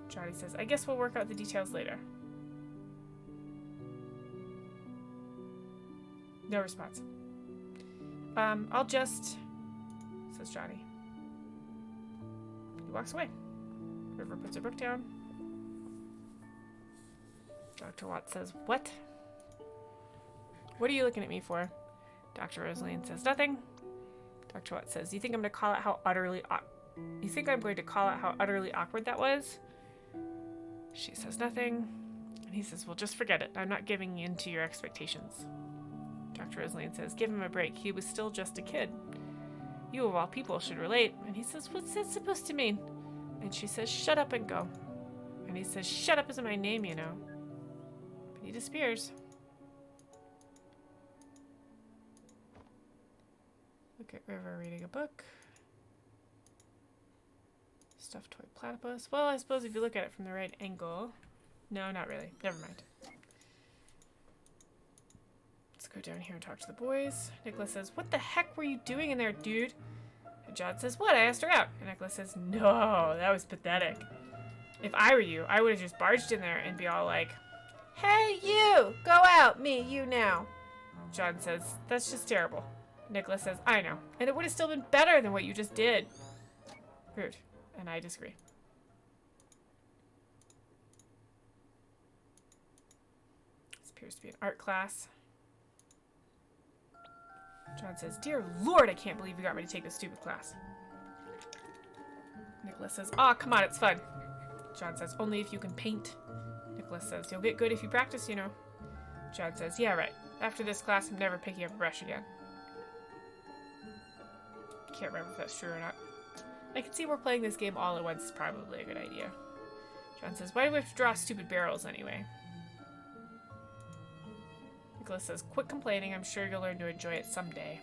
Johnny says, I guess we'll work out the details later. No response. I'll just... says Johnny. He walks away. River puts her book down. Dr. Watts says, what? What are you looking at me for? Dr. Rosaline says nothing. Dr. Watts says, you think I'm going to call out how utterly awkward that was? She says nothing. And he says, well, just forget it. I'm not giving in to your expectations. Dr. Rosaline says, give him a break. He was still just a kid. You of all people should relate. And he says, what's that supposed to mean? And she says, shut up and go. And he says, shut up isn't my name, you know. But he disappears. Look at River reading a book. Stuffed toy platypus. Well, I suppose if you look at it from the right angle. No, not really. Never mind. Let's go down here and talk to the boys. Nicholas says, what the heck were you doing in there, dude? And John says, what? I asked her out. And Nicholas says, no, that was pathetic. If I were you, I would have just barged in there and be all like, hey, you! Go out! Me, you now. John says, that's just terrible. Nicholas says, I know. And it would have still been better than what you just did. Rude. And I disagree. This appears to be an art class. John says, dear Lord, I can't believe you got me to take this stupid class. Nicholas says, aw, come on, it's fun. John says, only if you can paint. Nicholas says, you'll get good if you practice, you know. John says, yeah, right. After this class, I'm never picking up a brush again. Can't remember if that's true or not. I can see we're playing this game all at once is probably a good idea. John says, why do we have to draw stupid barrels anyway? Nicholas says, quit complaining. I'm sure you'll learn to enjoy it someday.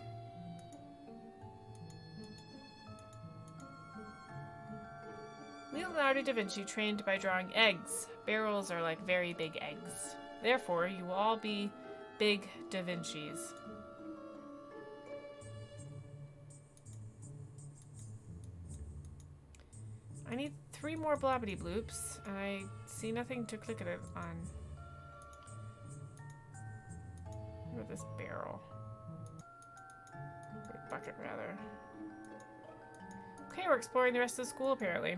Leonardo da Vinci trained by drawing eggs. Barrels are like very big eggs. Therefore, you will all be big Da Vincis. I need 3 more blobbity bloops, and I see nothing to click it on. What about this barrel? Or bucket, rather. Okay, we're exploring the rest of the school, apparently.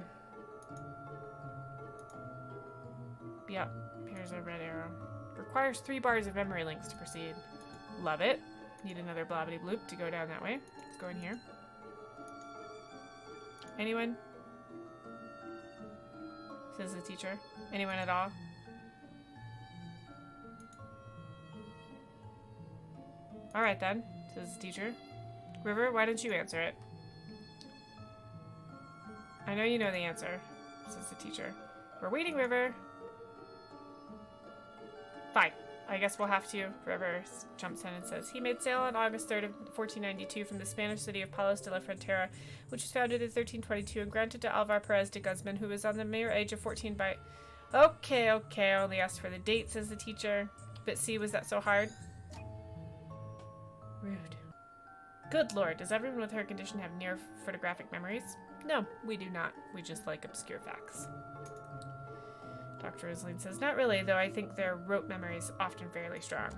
Yep, here's a red arrow. Requires 3 bars of memory links to proceed. Love it. Need another blobbity bloop to go down that way. Let's go in here. Anyone? Says the teacher. Anyone at all? Alright then, says the teacher. River, why don't you answer it? I know you know the answer, says the teacher. We're waiting, River. Fine. I guess we'll have to. River jumps in and says, he made sail on August 3rd of 1492 from the Spanish city of Palos de la Frontera, which was founded in 1322 and granted to Alvar Perez de Guzman, who was on the mere age of 14 by... Okay, I only asked for the date, says the teacher. But see, was that so hard? Rude. Good lord, does everyone with her condition have near photographic memories? No, we do not. We just like obscure facts. Dr. Rosaline says, not really, though I think their rote memory is often fairly strong.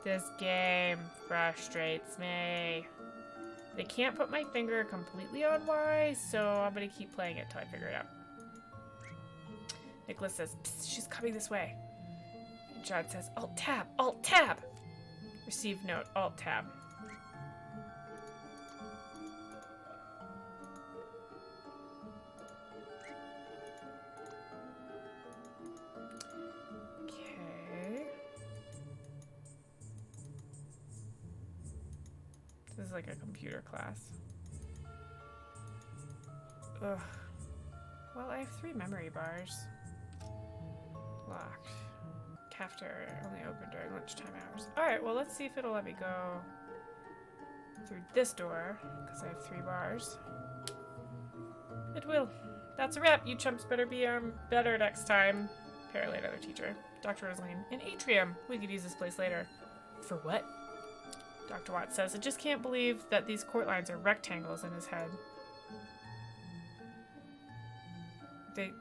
This game frustrates me. They can't put my finger completely on why, so I'm gonna keep playing it till I figure it out. Nicholas says, psst, she's coming this way. And John says, Alt-tab, Alt-tab! Receive note, Alt-tab. This is like a computer class. Ugh. Well, I have 3 memory bars. Locked. Cafeteria only open during lunchtime hours. Alright, well let's see if it'll let me go through this door, because I have 3 bars. It will. That's a wrap. You chumps better be better next time. Apparently another teacher. Dr. Rosaline. An atrium. We could use this place later. For what? Dr. Watts says, I just can't believe that these court lines are rectangles in his head. They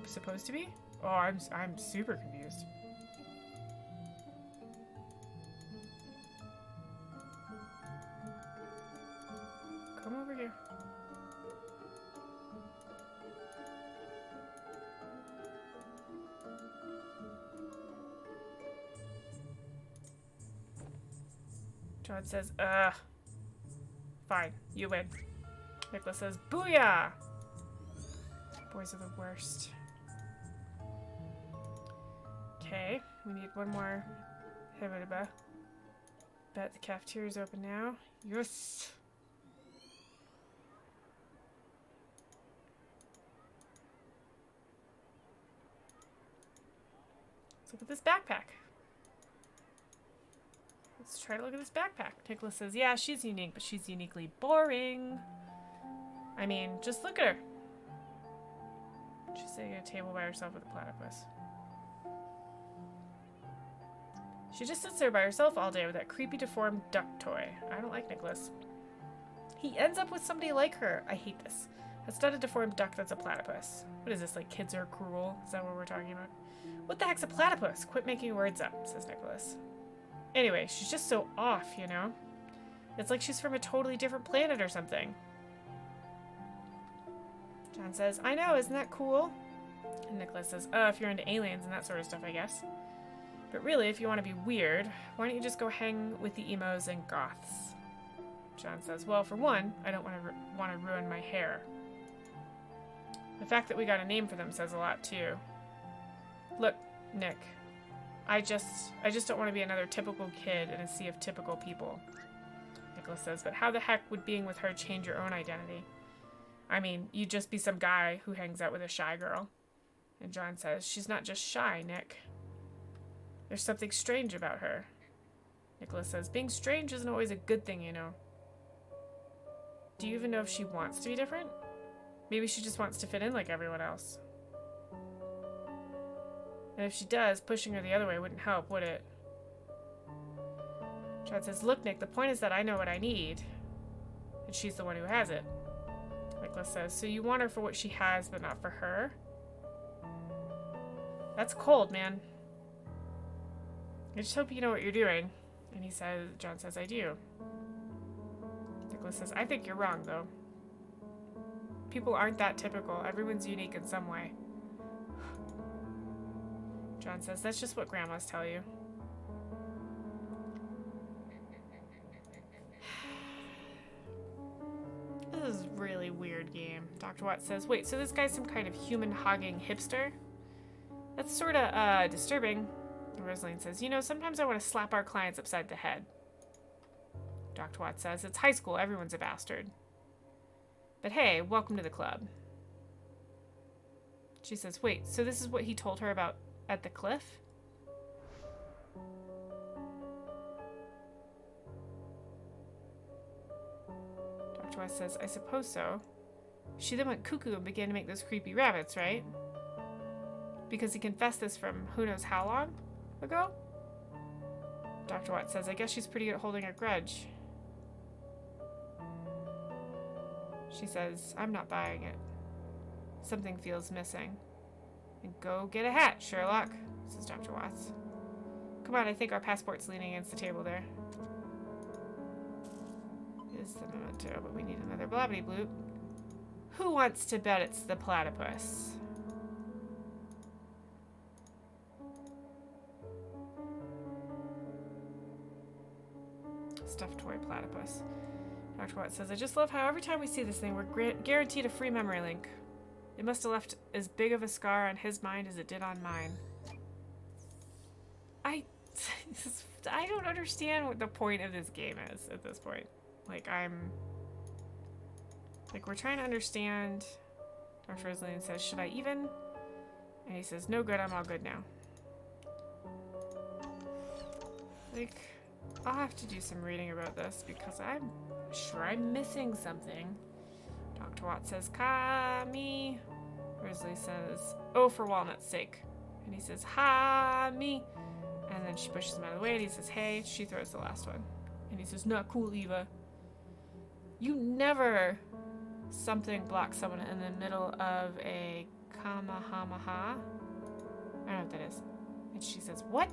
supposed to be? Oh, I'm super confused. Come over here. John says, fine, you win. Nicholas says, booyah! Boys are the worst. Okay, we need one more. Bet the cafeteria's open now. Yes! Let's look at this backpack. Let's try to look at this backpack. Nicholas says, yeah, she's unique, but she's uniquely boring. I mean, just look at her. She's sitting at a table by herself with a platypus. She just sits there by herself all day with that creepy deformed duck toy. I don't like Nicholas. He ends up with somebody like her. I hate this. That's not a deformed duck, that's a platypus. What is this, like kids are cruel? Is that what we're talking about? What the heck's a platypus? Quit making words up, says Nicholas. Anyway, she's just so off, you know? It's like she's from a totally different planet or something. John says, I know, isn't that cool? And Nicholas says, if you're into aliens and that sort of stuff, I guess. But really, if you want to be weird, why don't you just go hang with the emos and goths? John says, well, for one, I don't want to ruin my hair. The fact that we got a name for them says a lot, too. Look, Nick. I just don't want to be another typical kid in a sea of typical people. Nicholas says, but how the heck would being with her change your own identity? I mean, you'd just be some guy who hangs out with a shy girl. And John says, she's not just shy, Nick. There's something strange about her. Nicholas says, being strange isn't always a good thing, you know. Do you even know if she wants to be different? Maybe she just wants to fit in like everyone else. And if she does, pushing her the other way wouldn't help, would it? John says, look, Nick, the point is that I know what I need. And she's the one who has it. Nicholas says, so you want her for what she has, but not for her? That's cold, man. I just hope you know what you're doing. And John says, I do. Nicholas says, I think you're wrong, though. People aren't that typical. Everyone's unique in some way. John says, that's just what grandmas tell you. This is a really weird game. Dr. Watts says, wait, so this guy's some kind of human-hogging hipster? That's sort of disturbing, Rosaline says. You know, sometimes I want to slap our clients upside the head. Dr. Watts says, it's high school, everyone's a bastard. But hey, welcome to the club. She says, wait, so this is what he told her about at the cliff? Dr. Watts says, I suppose so. She then went cuckoo and began to make those creepy rabbits, right? Because he confessed this from who knows how long ago? Dr. Watts says, I guess she's pretty good at holding a grudge. She says, I'm not buying it. Something feels missing. And go get a hat, Sherlock, says Dr. Watts. Come on, I think our passport's leaning against the table there. Is the memento, but we need another blabbity bloop. Who wants to bet it's the platypus? Stuffed toy platypus. Dr. Watts says, I just love how every time we see this thing, we're guaranteed a free memory link. It must have left as big of a scar on his mind as it did on mine. I don't understand what the point of this game is at this point. Like, we're trying to understand. Dr. Rosaline says, should I even? And he says, no good, I'm all good now. Like, I'll have to do some reading about this because I'm sure I'm missing something. Dr. Watts says, Kami. Rosalie says, oh, for walnut's sake. And he says, ha, me. And then she pushes him out of the way and he says, hey. She throws the last one. And he says, not cool, Eva. You never something block someone in the middle of a Kamehameha. I don't know what that is. And she says, what?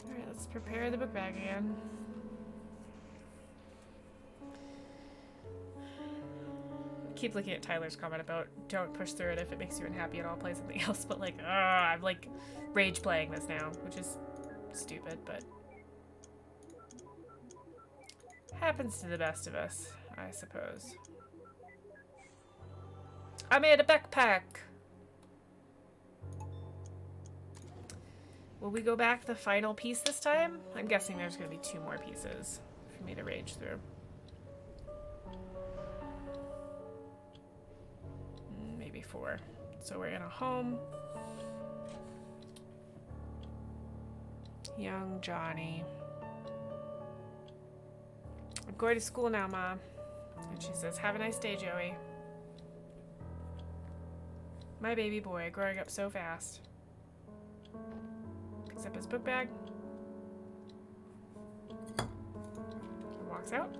Alright, let's prepare the book bag again. Keep looking at Tyler's comment about don't push through it if it makes you unhappy and I'll play something else, but like, I'm like rage playing this now, which is stupid, but happens to the best of us, I suppose. I made a backpack! Will we go back the final piece this time? I'm guessing there's going to be 2 more pieces for me to rage through. Maybe 4. So we're in a home. Young Johnny. I'm going to school now, Mom. And she says, have a nice day, Joey. My baby boy, growing up so fast. Picks up his book bag. And walks out.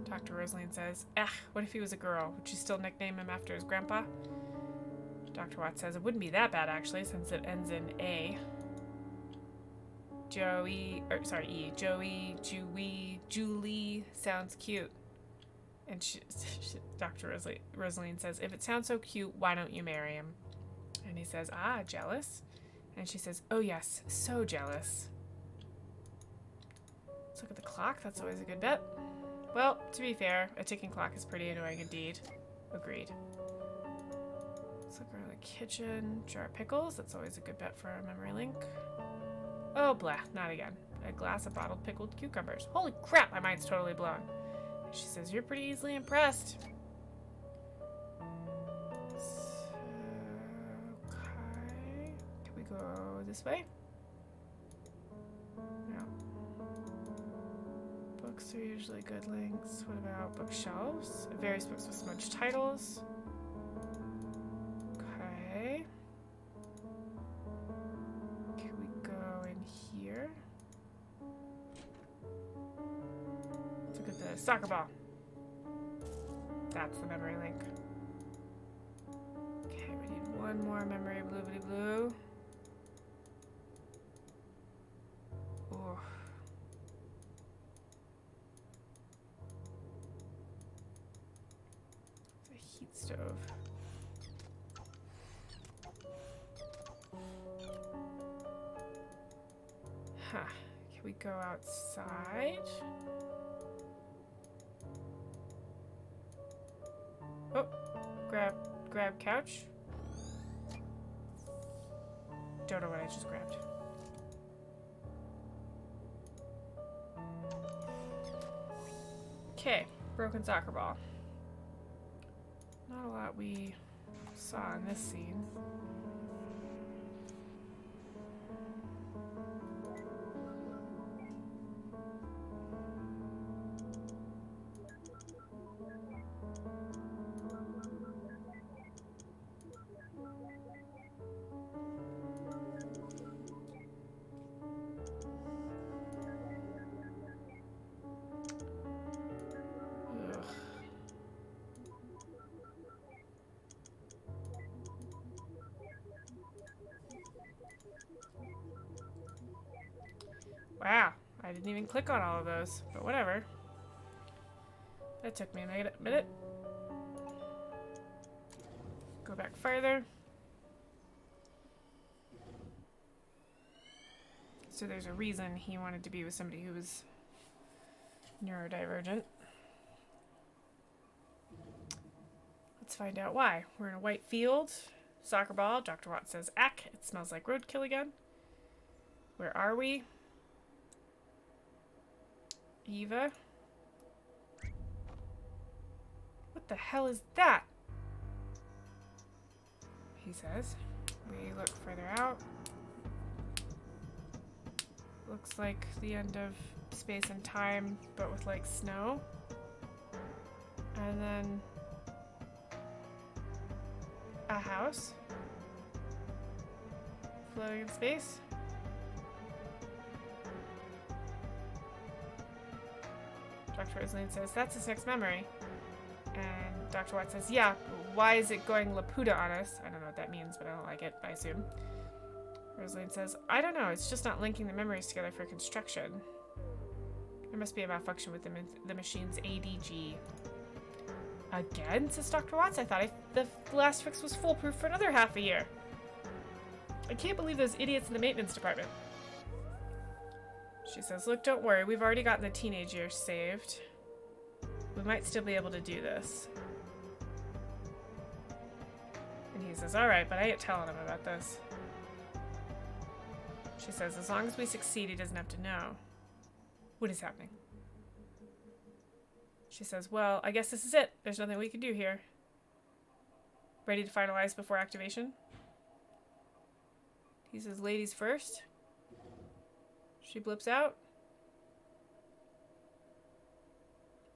Dr. Rosaline says, what if he was a girl? Would you still nickname him after his grandpa? Dr. Watts says, it wouldn't be that bad, actually, since it ends in A. E. Joey, Julie sounds cute. And Dr. Rosaline says, if it sounds so cute, why don't you marry him? And he says, jealous? And she says, oh yes, so jealous. Let's look at the clock. That's always a good bet. Well, to be fair, a ticking clock is pretty annoying indeed. Agreed. Let's look around the kitchen. Jar of pickles. That's always a good bet for a memory link. Oh, blah. Not again. A glass of bottled pickled cucumbers. Holy crap, my mind's totally blown. And she says, you're pretty easily impressed. Okay. Can we go this way? No. Books are usually good links. What about bookshelves? Various books with smudged titles. Okay. Can we go in here? Let's look at the soccer ball. That's the memory link. Okay, we need one more memory bloobity blue. Oh. Heat stove. Huh. Can we go outside. Oh, grab couch. Don't know what I just grabbed. Okay, broken soccer ball. Not a lot we saw in this scene. Ugh. Wow, I didn't even click on all of those, but whatever. That took me a minute. Go back further. So there's a reason he wanted to be with somebody who was neurodivergent. Let's find out why. We're in a white field. Soccer ball. Dr. Watts says, "Ack, it smells like roadkill again." Where are we? Eva. What the hell is that? He says. We look further out. Looks like the end of space and time, but with like snow. And then a house floating in space. Dr. Rosalind says, "That's his next memory." And Dr. Watt says, "Yeah, why is it going Laputa on us?" I don't know what that means, but I don't like it, I assume. Rosalind says, "I don't know, it's just not linking the memories together for construction. There must be a malfunction with the machine's ADG." Again, says Dr. Watts. I thought the last fix was foolproof for another half a year. I can't believe those idiots in the maintenance department. She says, "Look, don't worry. We've already gotten the teenage years saved. We might still be able to do this." And he says, "All right, but I ain't telling him about this." She says, "As long as we succeed, he doesn't have to know." What is happening? She says, "Well, I guess this is it. There's nothing we can do here." Ready to finalize before activation? He says, "Ladies first." She blips out.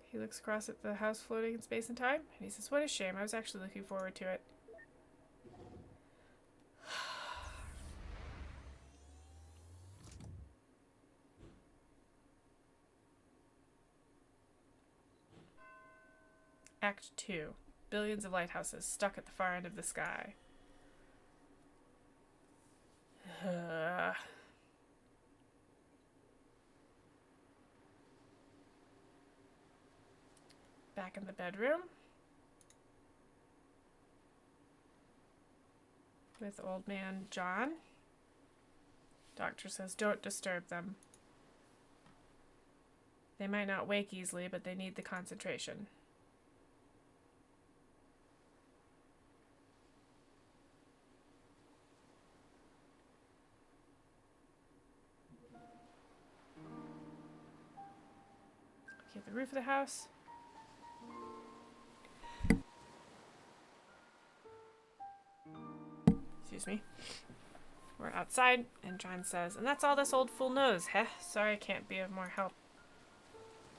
He looks across at the house floating in space and time, and he says, "What a shame. I was actually looking forward to it." Act 2. Billions of lighthouses stuck at the far end of the sky. Back in the bedroom with old man John. Doctor says, "Don't disturb them. They might not wake easily, but they need the concentration." Looking at the roof of the house. Excuse me. We're outside, and John says, "And that's all this old fool knows, heh? Sorry I can't be of more help."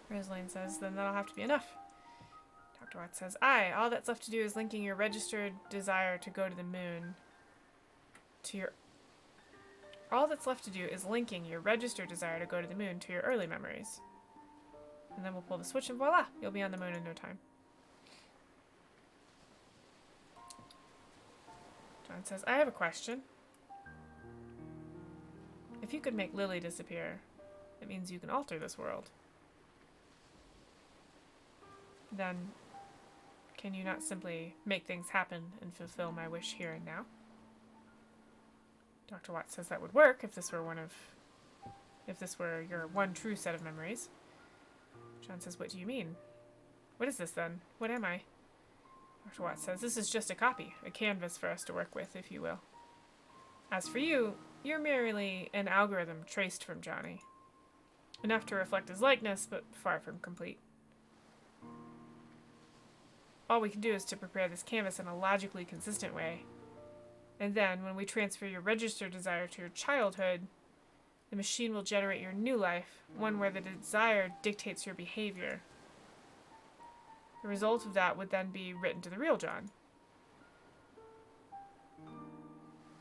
Rosalind says, "Then that'll have to be enough." Dr. Watts says, "Aye, all that's left to do is linking your registered desire to go to the moon to your... All that's left to do is linking your registered desire to go to the moon to your early memories. And then we'll pull the switch and voila, you'll be on the moon in no time." John says, "I have a question. If you could make Lily disappear, it means you can alter this world. Then, can you not simply make things happen and fulfill my wish here and now?" Dr. Watts says that would work if this were one of if this were your one true set of memories. John says, what do you mean? What is this then? What am I? Dr. Watts says, this is just a copy, a canvas for us to work with, if you will. As for you, you're merely an algorithm traced from Johnny. Enough to reflect his likeness, but far from complete. All we can do is to prepare this canvas in a logically consistent way. And then, when we transfer your registered desire to your childhood, the machine will generate your new life, one where the desire dictates your behavior. The result of that would then be written to the real John.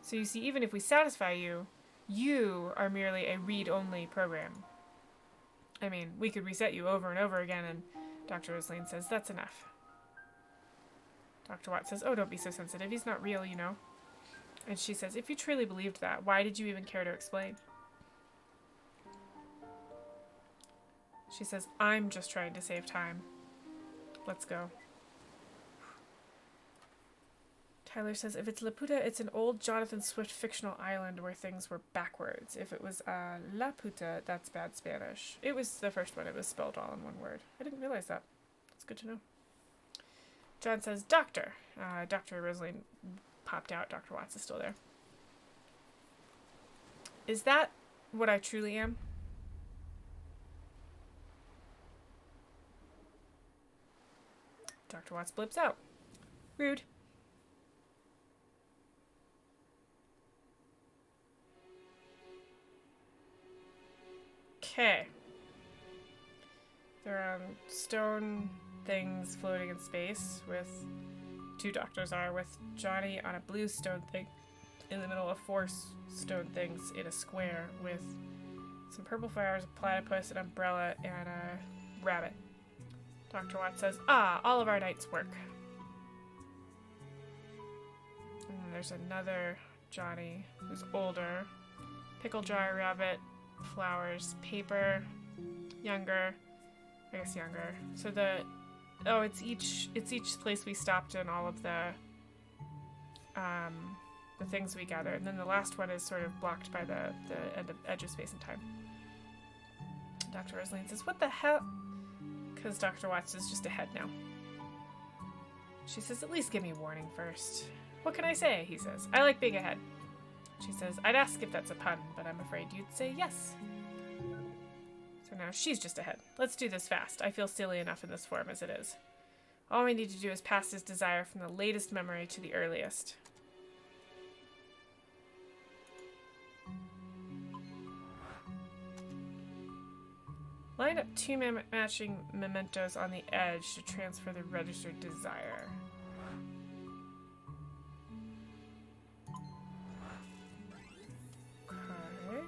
So you see, even if we satisfy you, you are merely a read-only program. I mean, we could reset you over and over again, and Dr. Rosaline says, that's enough. Dr. Watts says, oh, don't be so sensitive. He's not real, you know. And she says, if you truly believed that, why did you even care to explain? She says, I'm just trying to save time. Let's go. Tyler says, if it's Laputa, it's an old Jonathan Swift fictional island where things were backwards. If it was La Puta, that's bad Spanish. It was the first one. It was spelled all in one word. I didn't realize that. That's good to know. John says, Doctor. Dr. Rosaline popped out. Dr. Watts is still there. Is that what I truly am? Dr. Watts blips out. Rude. Okay. There are stone things floating in space with two doctors are with Johnny on a blue stone thing in the middle of four stone things in a square with some purple flowers, a platypus, an umbrella, and a rabbit. Dr. Watts says, all of our nights work. And then there's another Johnny who's older. Pickle jar, rabbit, flowers, paper, younger. I guess younger. So it's each place we stopped in, all of the things we gathered. And then the last one is sort of blocked by the edge of space and time. Dr. Rosaline says, what the hell? Because Dr. Watts is just ahead now. She says, at least give me warning first. What can I say? He says. I like being ahead. She says, I'd ask if that's a pun, but I'm afraid you'd say yes. So now she's just ahead. Let's do this fast. I feel silly enough in this form as it is. All we need to do is pass his desire from the latest memory to the earliest. Line up two matching mementos on the edge to transfer the registered desire. Okay.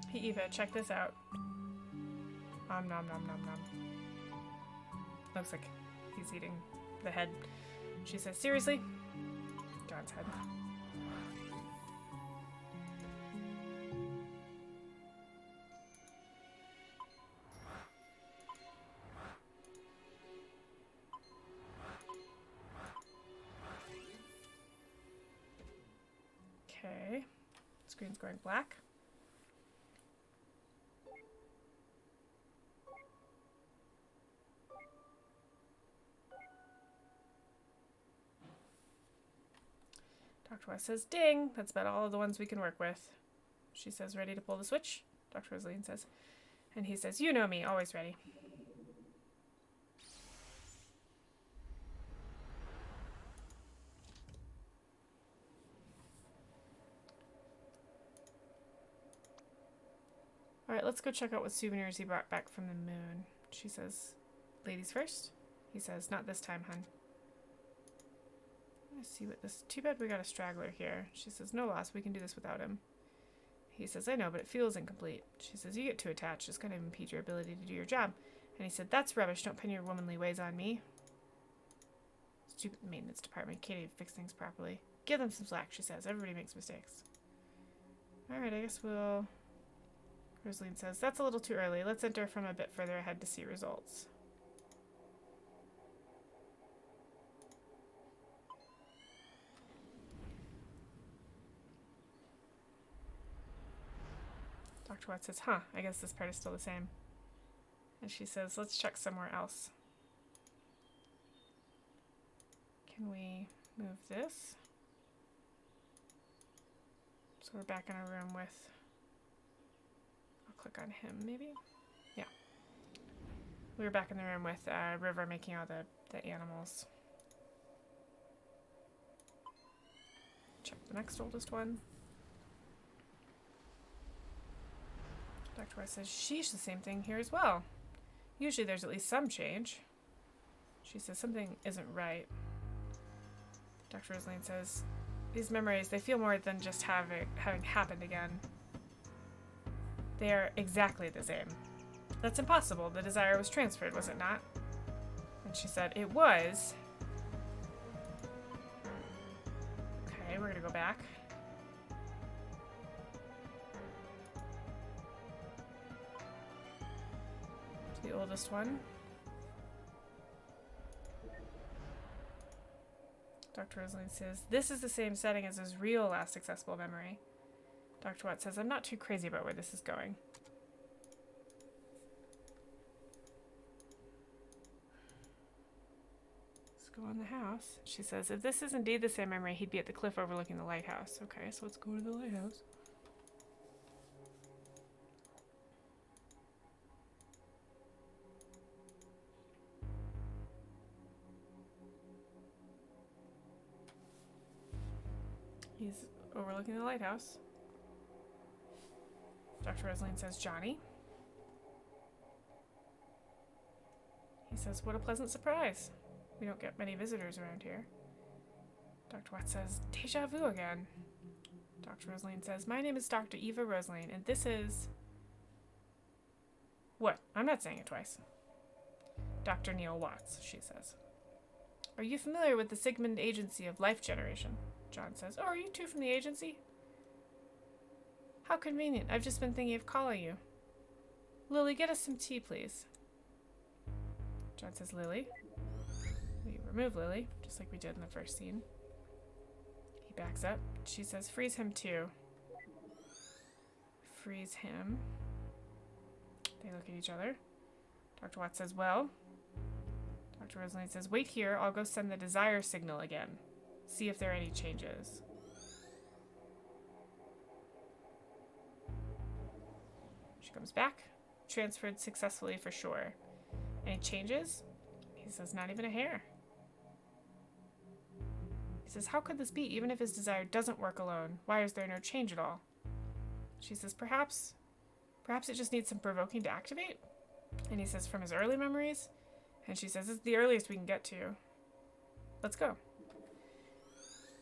Hey Eva, check this out. Nom nom nom nom nom. Looks like he's eating the head. She says, seriously? John's head. Okay. Screen's going black. Dr. West says, ding, that's about all of the ones we can work with. She says, ready to pull the switch? Dr. Rosaline says. And he says, you know me, always ready. Alright, let's go check out what souvenirs he brought back from the moon. She says, ladies first? He says, not this time, hun. Let's see what this... Too bad we got a straggler here. She says, no loss, we can do this without him. He says, I know, but it feels incomplete. She says, you get too attached. It's going to impede your ability to do your job. And he said, "That's rubbish. Don't pin your womanly ways on me." Stupid maintenance department. Can't even fix things properly. Give them some slack, she says. Everybody makes mistakes. Alright, I guess we'll... Rosaline says, "That's a little too early. Let's enter from a bit further ahead to see results." Dr. Watts says, "Huh, I guess this part is still the same." And she says, "Let's check somewhere else." Can we move this? So we're back in our room with... I'll click on him, maybe? Yeah. We were back in the room with River making all the animals. Check the next oldest one. Dr. West says, "Sheesh, the same thing here as well. Usually there's at least some change." She says, "Something isn't right." Dr. Rosaline says, "These memories, they feel more than just having happened again. They are exactly the same." "That's impossible. The desire was transferred, was it not?" And she said, "It was." Okay, we're gonna go back. To the oldest one. Dr. Rosaline says, "This is the same setting as his real last accessible memory." Dr. Watt says, "I'm not too crazy about where this is going." Let's go on the house. She says, "If this is indeed the same memory, he'd be at the cliff overlooking the lighthouse." Okay, so let's go to the lighthouse. He's overlooking the lighthouse. Dr. Rosaline says, "Johnny?" He says, "What a pleasant surprise. We don't get many visitors around here." Dr. Watt says, "Deja vu again." Dr. Rosaline says, "My name is Dr. Eva Rosaline, and this is..." What? I'm not saying it twice. "Dr. Neil Watts," she says. "Are you familiar with the Sigmund Agency of Life Generation?" John says. "Oh, are you two from the agency?" "How convenient. I've just been thinking of calling you. Lily, get us some tea, please." John says, "Lily?" We remove Lily, just like we did in the first scene. He backs up. She says, "Freeze him too." Freeze him. They look at each other. Dr. Watts says, "Well..." Dr. Rosaline says, "Wait here. I'll go send the desire signal again. See if there are any changes." She comes back. "Transferred successfully for sure. Any changes?" He says, "Not even a hair." He says, "How could this be? Even if his desire doesn't work alone, why is there no change at all?" She says, Perhaps it just needs some provoking to activate." And he says, "From his early memories?" And she says, "It's the earliest we can get to. Let's go."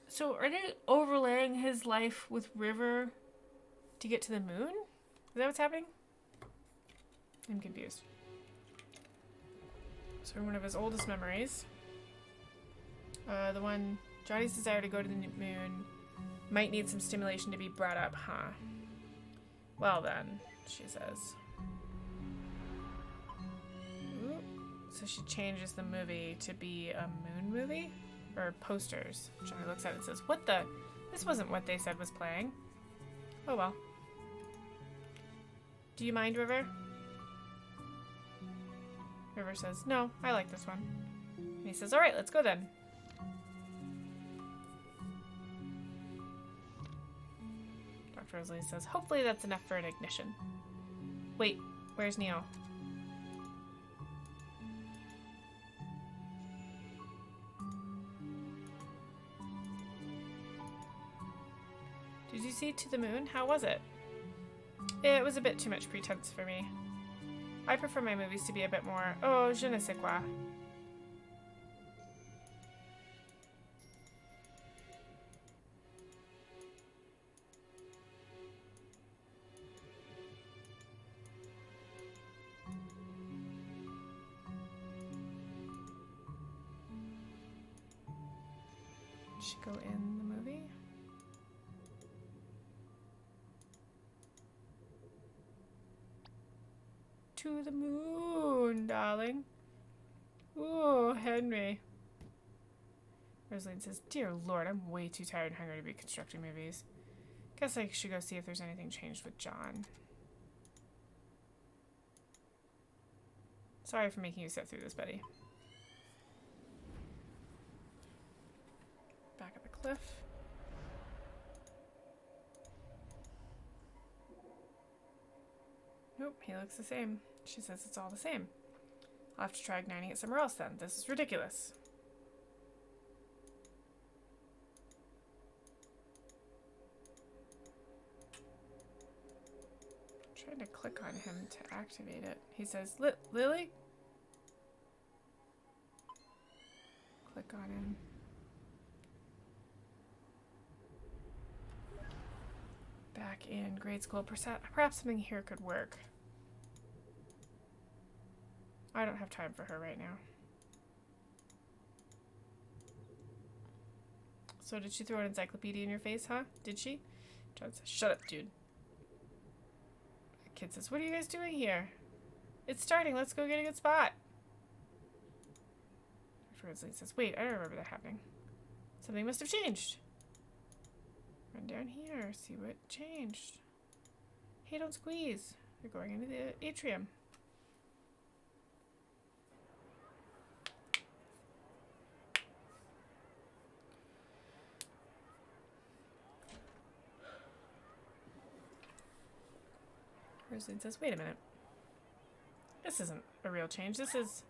So are they overlaying his life with River to get to the moon? Is that what's happening? I'm confused. So one of his oldest memories. The one, Johnny's desire to go to the moon might need some stimulation to be brought up, huh? Well then, she says. Ooh. So she changes the movie to be a moon movie? Or posters. Johnny looks at it and says, "What the? This wasn't what they said was playing." Oh well. "Do you mind, River?" River says, "No, I like this one." And he says, "Alright, let's go then." Dr. Rosalie says, "Hopefully that's enough for an ignition." Wait, where's Neil? "Did you see To the Moon? How was it?" "It was a bit too much pretense for me. I prefer my movies to be a bit more, oh, je ne sais quoi." She go in the movie? To the moon, darling. Ooh, Henry. Rosaline says, dear Lord, I'm way too tired and hungry to be constructing movies. Guess I should go see if there's anything changed with John. Sorry for making you sit through this, Betty. Back at the cliff. Nope, he looks the same. She says it's all the same. I'll have to try igniting it somewhere else then. This is ridiculous. I'm trying to click on him to activate it. He says, Lily? Click on him. Back in grade school. Perhaps something here could work. I don't have time for her right now. So did she throw an encyclopedia in your face, huh? Did she? John says, shut up, dude. The kid says, what are you guys doing here? It's starting. Let's go get a good spot. Dr. Rosalie says, wait, I don't remember that happening. Something must have changed. Run down here, see what changed. Hey, don't squeeze. You're going into the atrium. Rosaline says, wait a minute. This isn't a real change. This is...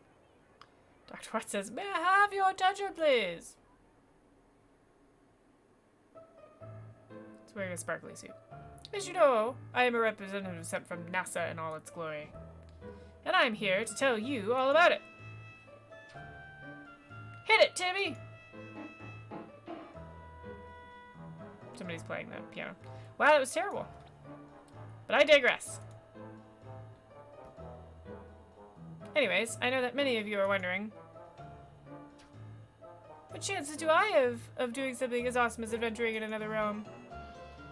Dr. Watts says, may I have your attention, please? He's wearing a sparkly suit. As you know, I am a representative sent from NASA in all its glory. And I'm here to tell you all about it. Hit it, Timmy! Somebody's playing the piano. Wow, that was terrible. But I digress. Anyways, I know that many of you are wondering, what chances do I have of doing something as awesome as adventuring in another realm?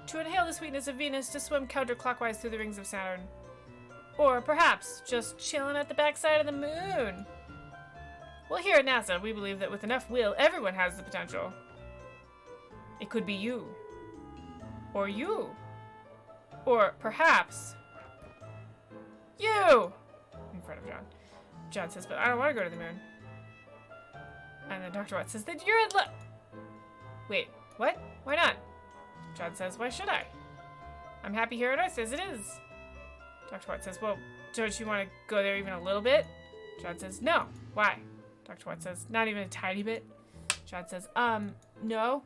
To inhale the sweetness of Venus, to swim counterclockwise through the rings of Saturn. Or perhaps just chilling at the backside of the moon. Well, here at NASA, we believe that with enough will, everyone has the potential. It could be you. Or you. Or perhaps you! In front of John. John says, but I don't want to go to the moon. And then Dr. Watts says, then you're in luck. Wait, what? Why not? John says, why should I? I'm happy here on Earth as it is. Dr. Watts says, well, don't you want to go there even a little bit? John says, no. Why? Dr. Watts says, not even a tiny bit. John says, no.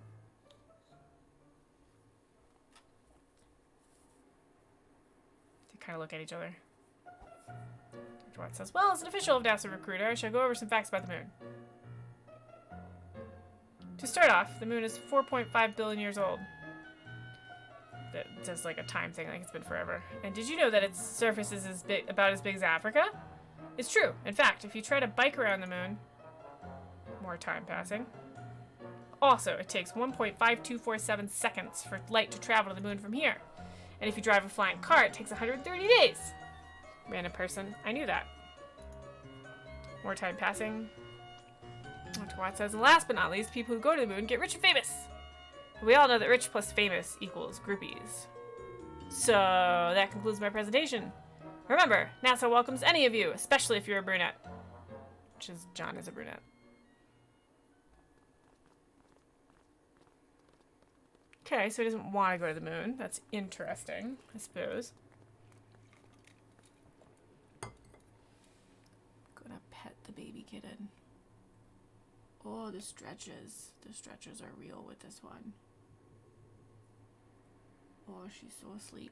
They kind of look at each other. Dr. Watts says, well, as an official of NASA recruiter, I shall go over some facts about the moon. To start off, the moon is 4.5 billion years old. That does like a time thing, like it's been forever. And did you know that its surface is about as big as Africa? It's true. In fact, if you try to bike around the moon, more time passing. Also, it takes 1.5247 seconds for light to travel to the moon from here. And if you drive a flying car, it takes 130 days. Random person, I knew that. More time passing. Dr. Watts says, and last but not least, people who go to the moon get rich and famous. We all know that rich plus famous equals groupies. So that concludes my presentation. Remember, NASA welcomes any of you, especially if you're a brunette. Which is, John is a brunette. Okay, so he doesn't want to go to the moon. That's interesting, I suppose. Gonna pet the baby kitten. Oh, the stretches. The stretches are real with this one. Oh, she's so asleep.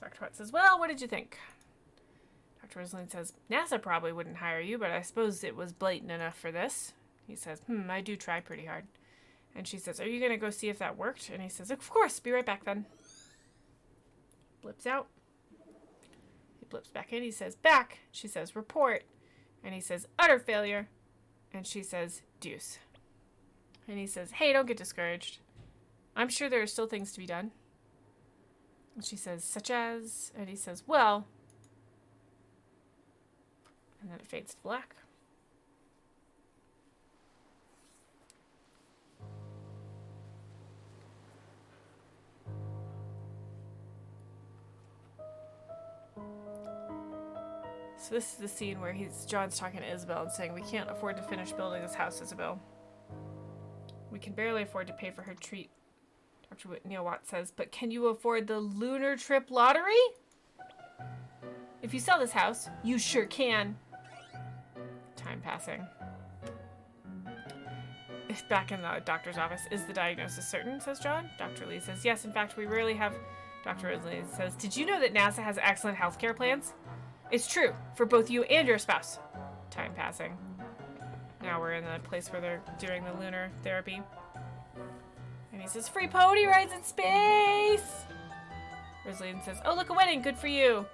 Dr. Watts says, well, what did you think? Dr. Rosaline says, NASA probably wouldn't hire you, but I suppose it was blatant enough for this. He says, I do try pretty hard. And she says, are you going to go see if that worked? And he says, of course, be right back then. Blips out. He blips back in. He says, back. She says, report. And he says, utter failure. And she says, deuce. And he says, hey, don't get discouraged. I'm sure there are still things to be done. And she says, such as? And he says, well. And then it fades to black. So this is the scene where John's talking to Isabel and saying, we can't afford to finish building this house, Isabel. We can barely afford to pay for her treat. Dr. Neil Watts says, but can you afford the lunar trip lottery? If you sell this house, you sure can. Time passing. Back in the doctor's office, is the diagnosis certain, says John. Dr. Lee says, yes, in fact, we rarely have... Dr. Lee says, did you know that NASA has excellent healthcare plans? It's true, for both you and your spouse. Time passing. Now we're in the place where they're doing the lunar therapy. And he says, free pony rides in space! Rosalind says, oh, look, a wedding, good for you.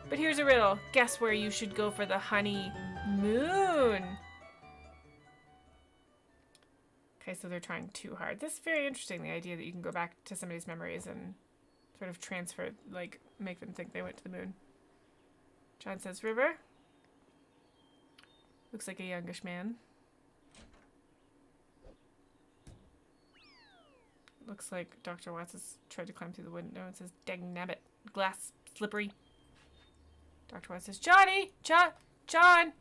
But here's a riddle. Guess where you should go for the honeymoon? Okay, so they're trying too hard. This is very interesting, the idea that you can go back to somebody's memories and sort of transfer, like, make them think they went to the moon. John says, River? Looks like a youngish man. Looks like Dr. Watts has tried to climb through the window and says, dang nabbit, glass slippery. Dr. Watts says, Johnny! John!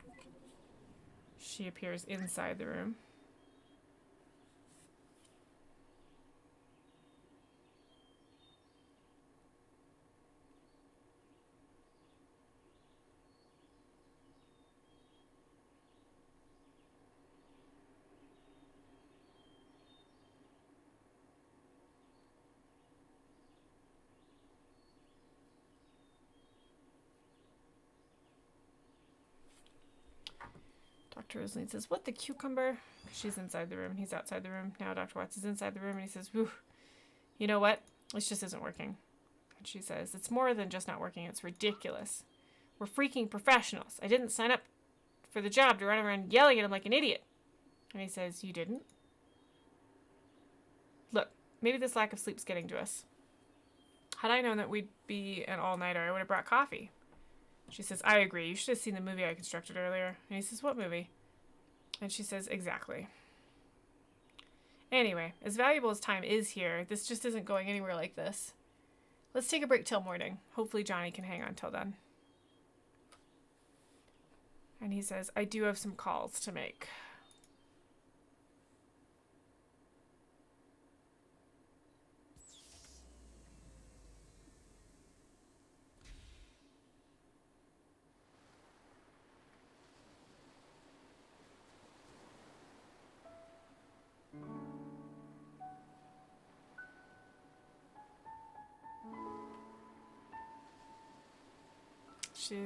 She appears inside the room. Dr. Rosaline says, what the cucumber? She's inside the room. He's outside the room. Now Dr. Watts is inside the room and he says, whew, you know what? This just isn't working. And she says, it's more than just not working. It's ridiculous. We're freaking professionals. I didn't sign up for the job to run around yelling at him like an idiot. And he says, you didn't? Look, maybe this lack of sleep's getting to us. Had I known that we'd be an all-nighter, I would have brought coffee. She says, I agree. You should have seen the movie I constructed earlier. And he says, what movie? And she says, exactly. Anyway, as valuable as time is here, this just isn't going anywhere like this. Let's take a break till morning. Hopefully Johnny can hang on till then. And he says, I do have some calls to make.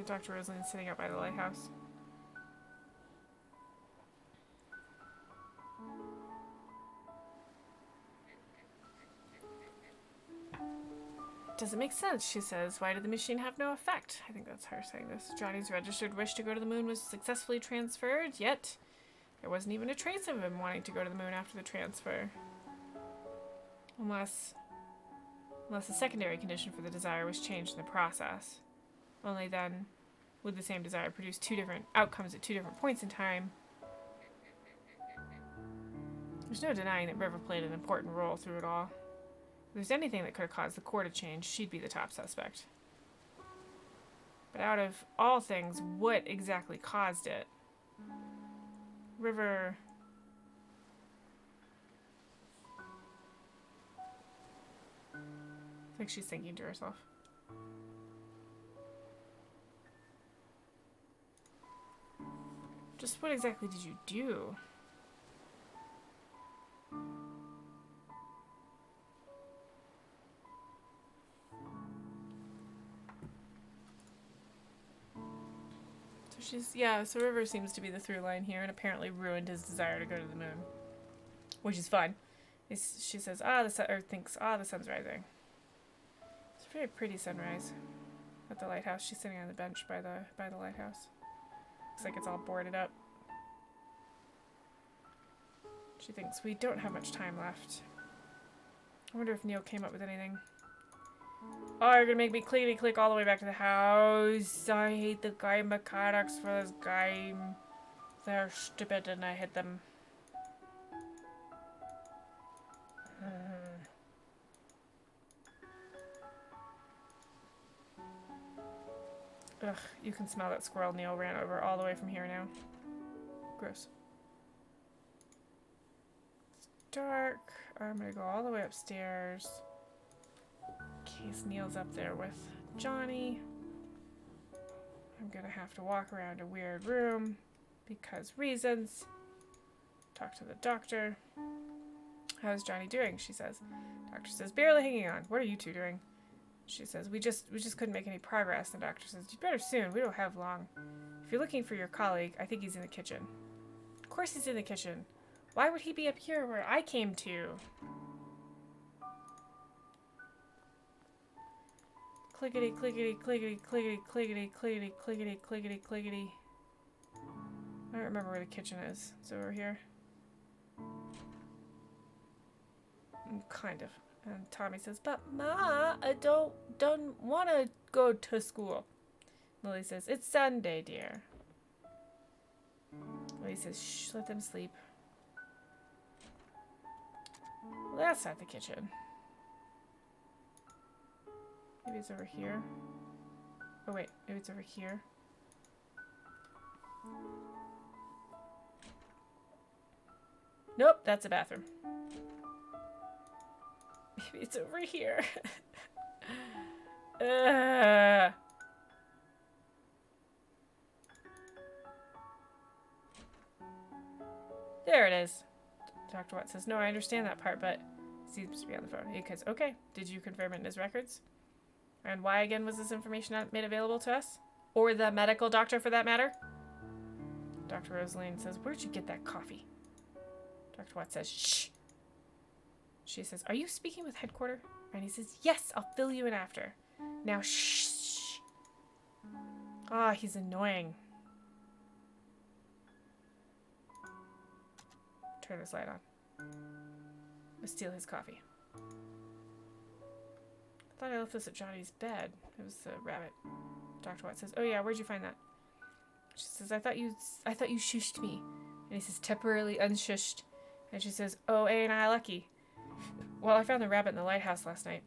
Dr. Rosalind's sitting out by the lighthouse. Doesn't make sense, she says. Why did the machine have no effect? I think that's her saying this. Johnny's registered wish to go to the moon was successfully transferred, yet there wasn't even a trace of him wanting to go to the moon after the transfer. Unless a secondary condition for the desire was changed in the process. Only then would the same desire produce two different outcomes at two different points in time. There's no denying that River played an important role through it all. If there's anything that could have caused the core to change, she'd be the top suspect. But out of all things, what exactly caused it? River... I think she's thinking to herself. Just what exactly did you do? So River seems to be the through line here and apparently ruined his desire to go to the moon. Which is fun. She says, the sun's rising. It's a very pretty sunrise at the lighthouse. She's sitting on the bench by the lighthouse. Looks like it's all boarded up. She thinks we don't have much time left. I wonder if Neil came up with anything. Oh, you're gonna make me clickety click all the way back to the house. I hate the game mechanics for this game. They're stupid and I hate them. Ugh, you can smell that squirrel Neil ran over all the way from here now. Gross. It's dark. I'm gonna go all the way upstairs. In case Neil's up there with Johnny. I'm gonna have to walk around a weird room because reasons. Talk to the doctor. How's Johnny doing? She says. Doctor says, barely hanging on. What are you two doing? She says, we just couldn't make any progress. The doctor says, you better soon. We don't have long. If you're looking for your colleague, I think he's in the kitchen. Of course he's in the kitchen. Why would he be up here where I came to? Clickety, clickety, clickety, clickety, clickety, clickety, clickety, clickety, clickety. I don't remember where the kitchen is. It's over here. Kind of. And Tommy says, but Ma, I don't want to go to school. Lily says, it's Sunday, dear. Lily says, shh, let them sleep. Well, that's not the kitchen. Maybe it's over here. Oh wait, maybe it's over here. Nope, that's a bathroom. Maybe it's over here. There it is. Dr. Watt says, no, I understand that part, but seems to be on the phone. Because, okay, did you confirm it in his records? And why again was this information not made available to us? Or the medical doctor for that matter? Dr. Rosaline says, where'd you get that coffee? Dr. Watt says, shh. She says, are you speaking with headquarters? And he says, yes, I'll fill you in after. Now, shh. Ah, he's annoying. Turn this light on. Let's steal his coffee. I thought I left this at Johnny's bed. It was the rabbit. Dr. Watt says, oh yeah, where'd you find that? She says, I thought you shushed me. And he says, temporarily unshushed. And she says, oh, ain't I lucky? Well, I found the rabbit in the lighthouse last night.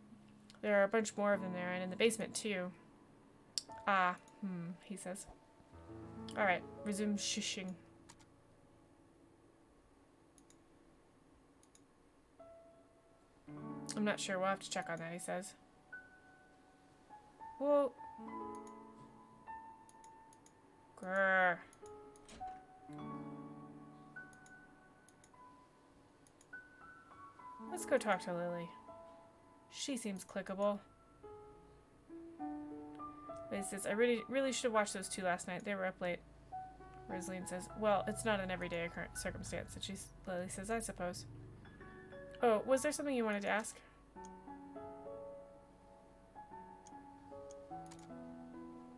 There are a bunch more of them there, and in the basement, too. He says. Alright, resume shushing. I'm not sure. We'll have to check on that, he says. Well... Grrr. Let's go talk to Lily. She seems clickable. Lily says, I really should have watched those two last night. They were up late. Rosaline says, well, it's not an everyday circumstance. And Lily says, I suppose. Oh, was there something you wanted to ask?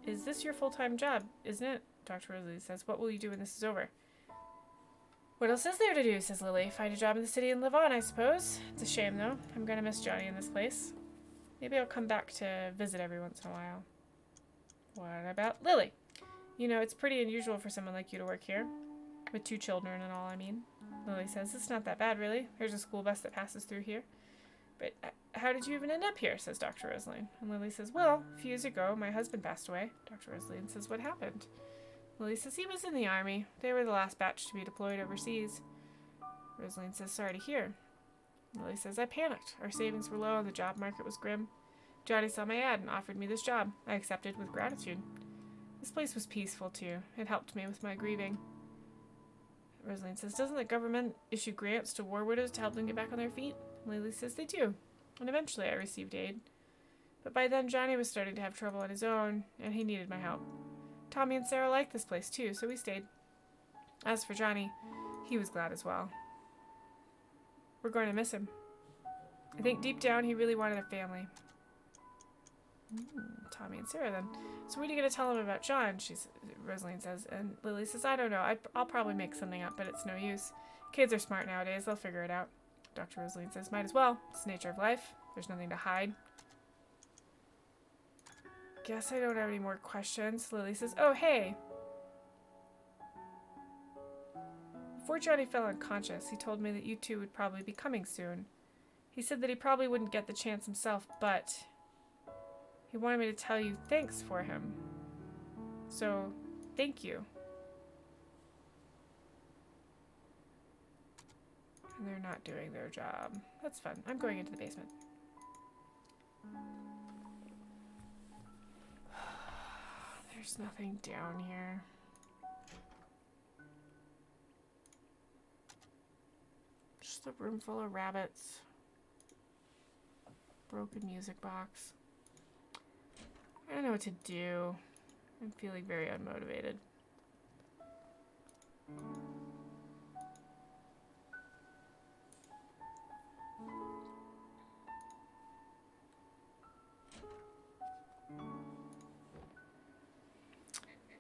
Is this your full-time job, isn't it? Dr. Rosalie says, what will you do when this is over? What else is there to do, says Lily. Find a job in the city and live on, I suppose. It's a shame, though. I'm gonna miss Johnny in this place. Maybe I'll come back to visit every once in a while. What about Lily? You know, it's pretty unusual for someone like you to work here. With 2 children and all, I mean. Lily says, it's not that bad, really. There's a school bus that passes through here. But how did you even end up here, says Dr. Rosaline. And Lily says, well, a few years ago, my husband passed away. Dr. Rosaline says, what happened? Lily says, he was in the army. They were the last batch to be deployed overseas. Rosaline says, sorry to hear. Lily says, I panicked. Our savings were low and the job market was grim. Johnny saw my ad and offered me this job. I accepted with gratitude. This place was peaceful, too. It helped me with my grieving. Rosaline says, doesn't the government issue grants to war widows to help them get back on their feet? Lily says, they do. And eventually I received aid. But by then Johnny was starting to have trouble on his own, and he needed my help. Tommy and Sarah liked this place too, so we stayed. As for Johnny, he was glad as well. We're going to miss him. I think deep down he really wanted a family. Tommy and Sarah then. So what are you going to tell him about John? Rosaline says. And Lily says, I don't know. I'll probably make something up, but it's no use. Kids are smart nowadays. They'll figure it out. Dr. Rosaline says, might as well. It's the nature of life. There's nothing to hide. Guess I don't have any more questions. Lily says, oh, hey. Before Johnny fell unconscious, he told me that you two would probably be coming soon. He said that he probably wouldn't get the chance himself, but he wanted me to tell you thanks for him. So, thank you. And they're not doing their job. That's fun. I'm going into the basement. There's nothing down here. Just a room full of rabbits. Broken music box. I don't know what to do. I'm feeling very unmotivated.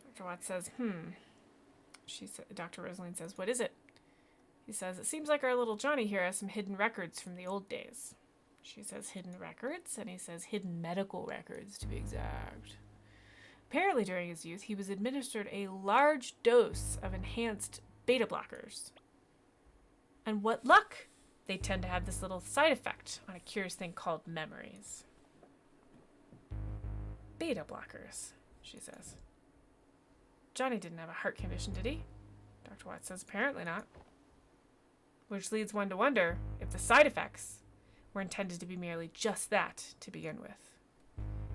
Dr. Watts says, Dr. Rosaline says, what is it? He says, it seems like our little Johnny here has some hidden records from the old days. She says, hidden records? And he says, hidden medical records, to be exact. Apparently during his youth, he was administered a large dose of enhanced beta blockers. And what luck! They tend to have this little side effect on a curious thing called memories. Beta blockers, she says. Johnny didn't have a heart condition, did he? Dr. Watts says, apparently not. Which leads one to wonder if the side effects were intended to be merely just that to begin with.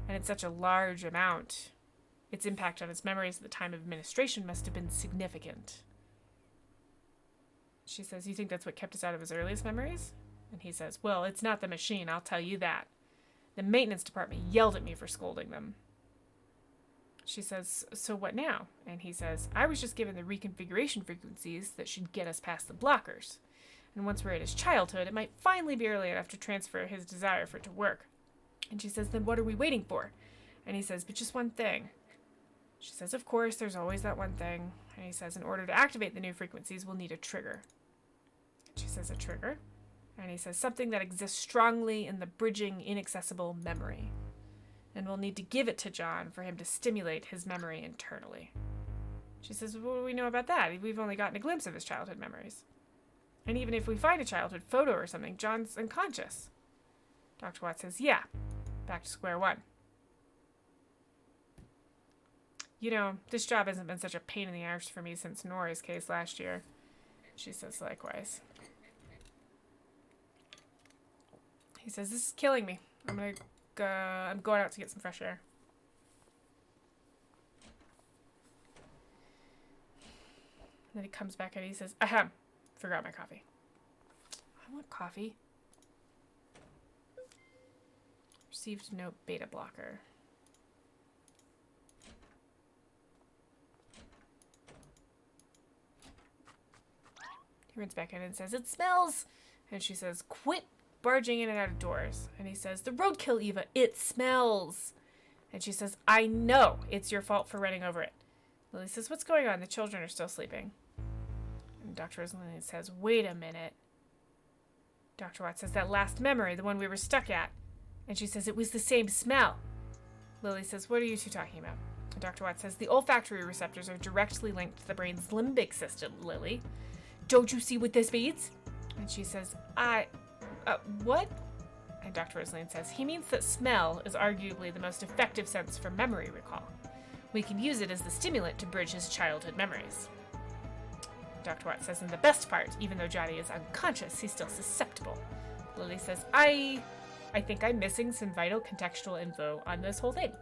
And in such a large amount, its impact on his memories at the time of administration must have been significant. She says, you think that's what kept us out of his earliest memories? And he says, well, it's not the machine, I'll tell you that. The maintenance department yelled at me for scolding them. She says, so what now? And he says, I was just given the reconfiguration frequencies that should get us past the blockers. And once we're at his childhood, it might finally be early enough to transfer his desire for it to work. And she says, then what are we waiting for? And he says, but just one thing. She says, of course, there's always that one thing. And he says, in order to activate the new frequencies, we'll need a trigger. And she says, a trigger? And he says, something that exists strongly in the bridging, inaccessible memory. And we'll need to give it to John for him to stimulate his memory internally. She says, what do we know about that? We've only gotten a glimpse of his childhood memories. And even if we find a childhood photo or something, John's unconscious. Dr. Watts says, yeah, back to square one. You know, this job hasn't been such a pain in the arse for me since Nora's case last year. She says likewise. He says, this is killing me. I'm going out to get some fresh air. And then he comes back and he says, ahem, forgot my coffee. I want coffee. Received note beta blocker. He runs back in and says, it smells. And she says, quit barging in and out of doors. And he says, the roadkill, Eva, it smells. And she says, I know it's your fault for running over it. Lily says, what's going on? The children are still sleeping. And Dr. Rosaline says, wait a minute. Dr. Watts says, that last memory, the one we were stuck at. And she says, it was the same smell. Lily says, what are you two talking about? And Dr. Watts says, the olfactory receptors are directly linked to the brain's limbic system, Lily. Don't you see what this means? And she says, what? And Dr. Rosaline says, he means that smell is arguably the most effective sense for memory recall. We can use it as the stimulant to bridge his childhood memories. Dr. Watts says, and the best part, even though Johnny is unconscious, he's still susceptible. Lily says, I think I'm missing some vital contextual info on this whole thing.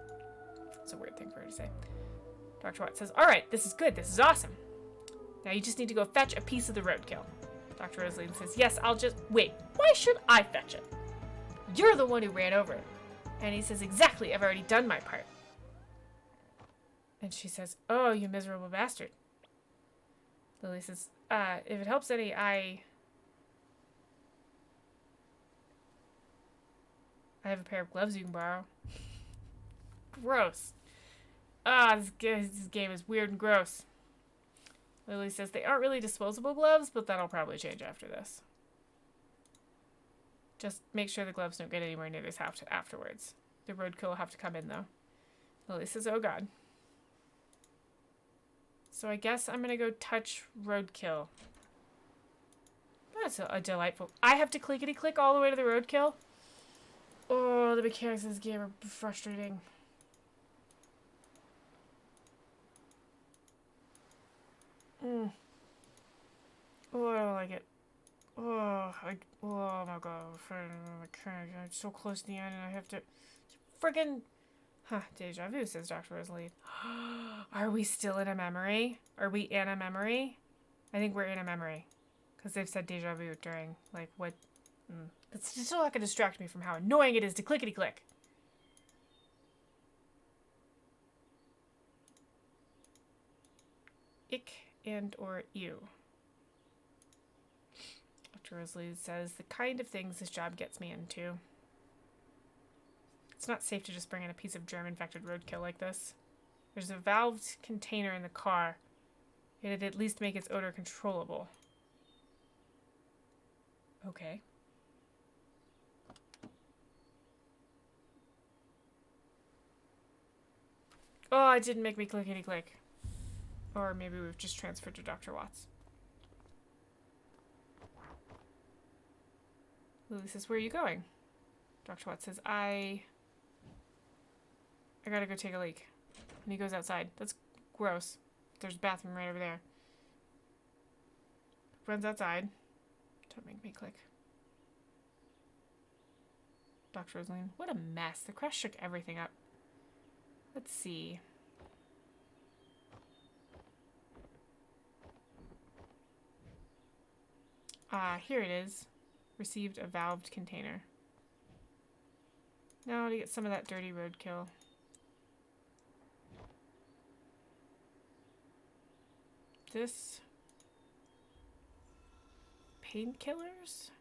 It's a weird thing for her to say. Dr. Watts says, all right, this is good. This is awesome. Now you just need to go fetch a piece of the roadkill. Dr. Rosaline says, yes, I'll just... Wait, why should I fetch it? You're the one who ran over it. And he says, exactly, I've already done my part. And she says, oh, you miserable bastard. Lily says, if it helps any, I have a pair of gloves you can borrow. Gross. This game is weird and gross. Lily says they aren't really disposable gloves, but that'll probably change after this. Just make sure the gloves don't get anywhere near this house afterwards. The roadkill will have to come in, though. Lily says, oh god. So I guess I'm gonna go touch roadkill. That's a delightful... I have to clickety-click all the way to the roadkill? Oh, the mechanics of this game are frustrating. Oh, I don't like it. Oh my god. I'm so close to the end and I have to... Friggin... Huh, deja vu, says Dr. Rosalie. Are we still in a memory? Are we in a memory? I think we're in a memory. Because they've said deja vu during, like, what... That's still not going to distract me from how annoying it is to clickety-click. Ick and or ew. Dr. Rosalie says, the kind of things this job gets me into. It's not safe to just bring in a piece of germ-infected roadkill like this. There's a valved container in the car. It'd at least make its odor controllable. Okay. Oh, it didn't make me clickety-click. Or maybe we've just transferred to Dr. Watts. Lily says, where are you going? Dr. Watts says, I gotta go take a leak. And he goes outside. That's gross. There's a bathroom right over there. Runs outside. Don't make me click. Dr. Rosaline, what a mess. The crash shook everything up. Let's see. Here it is. Received a valved container. Now to get some of that dirty roadkill. This... painkillers?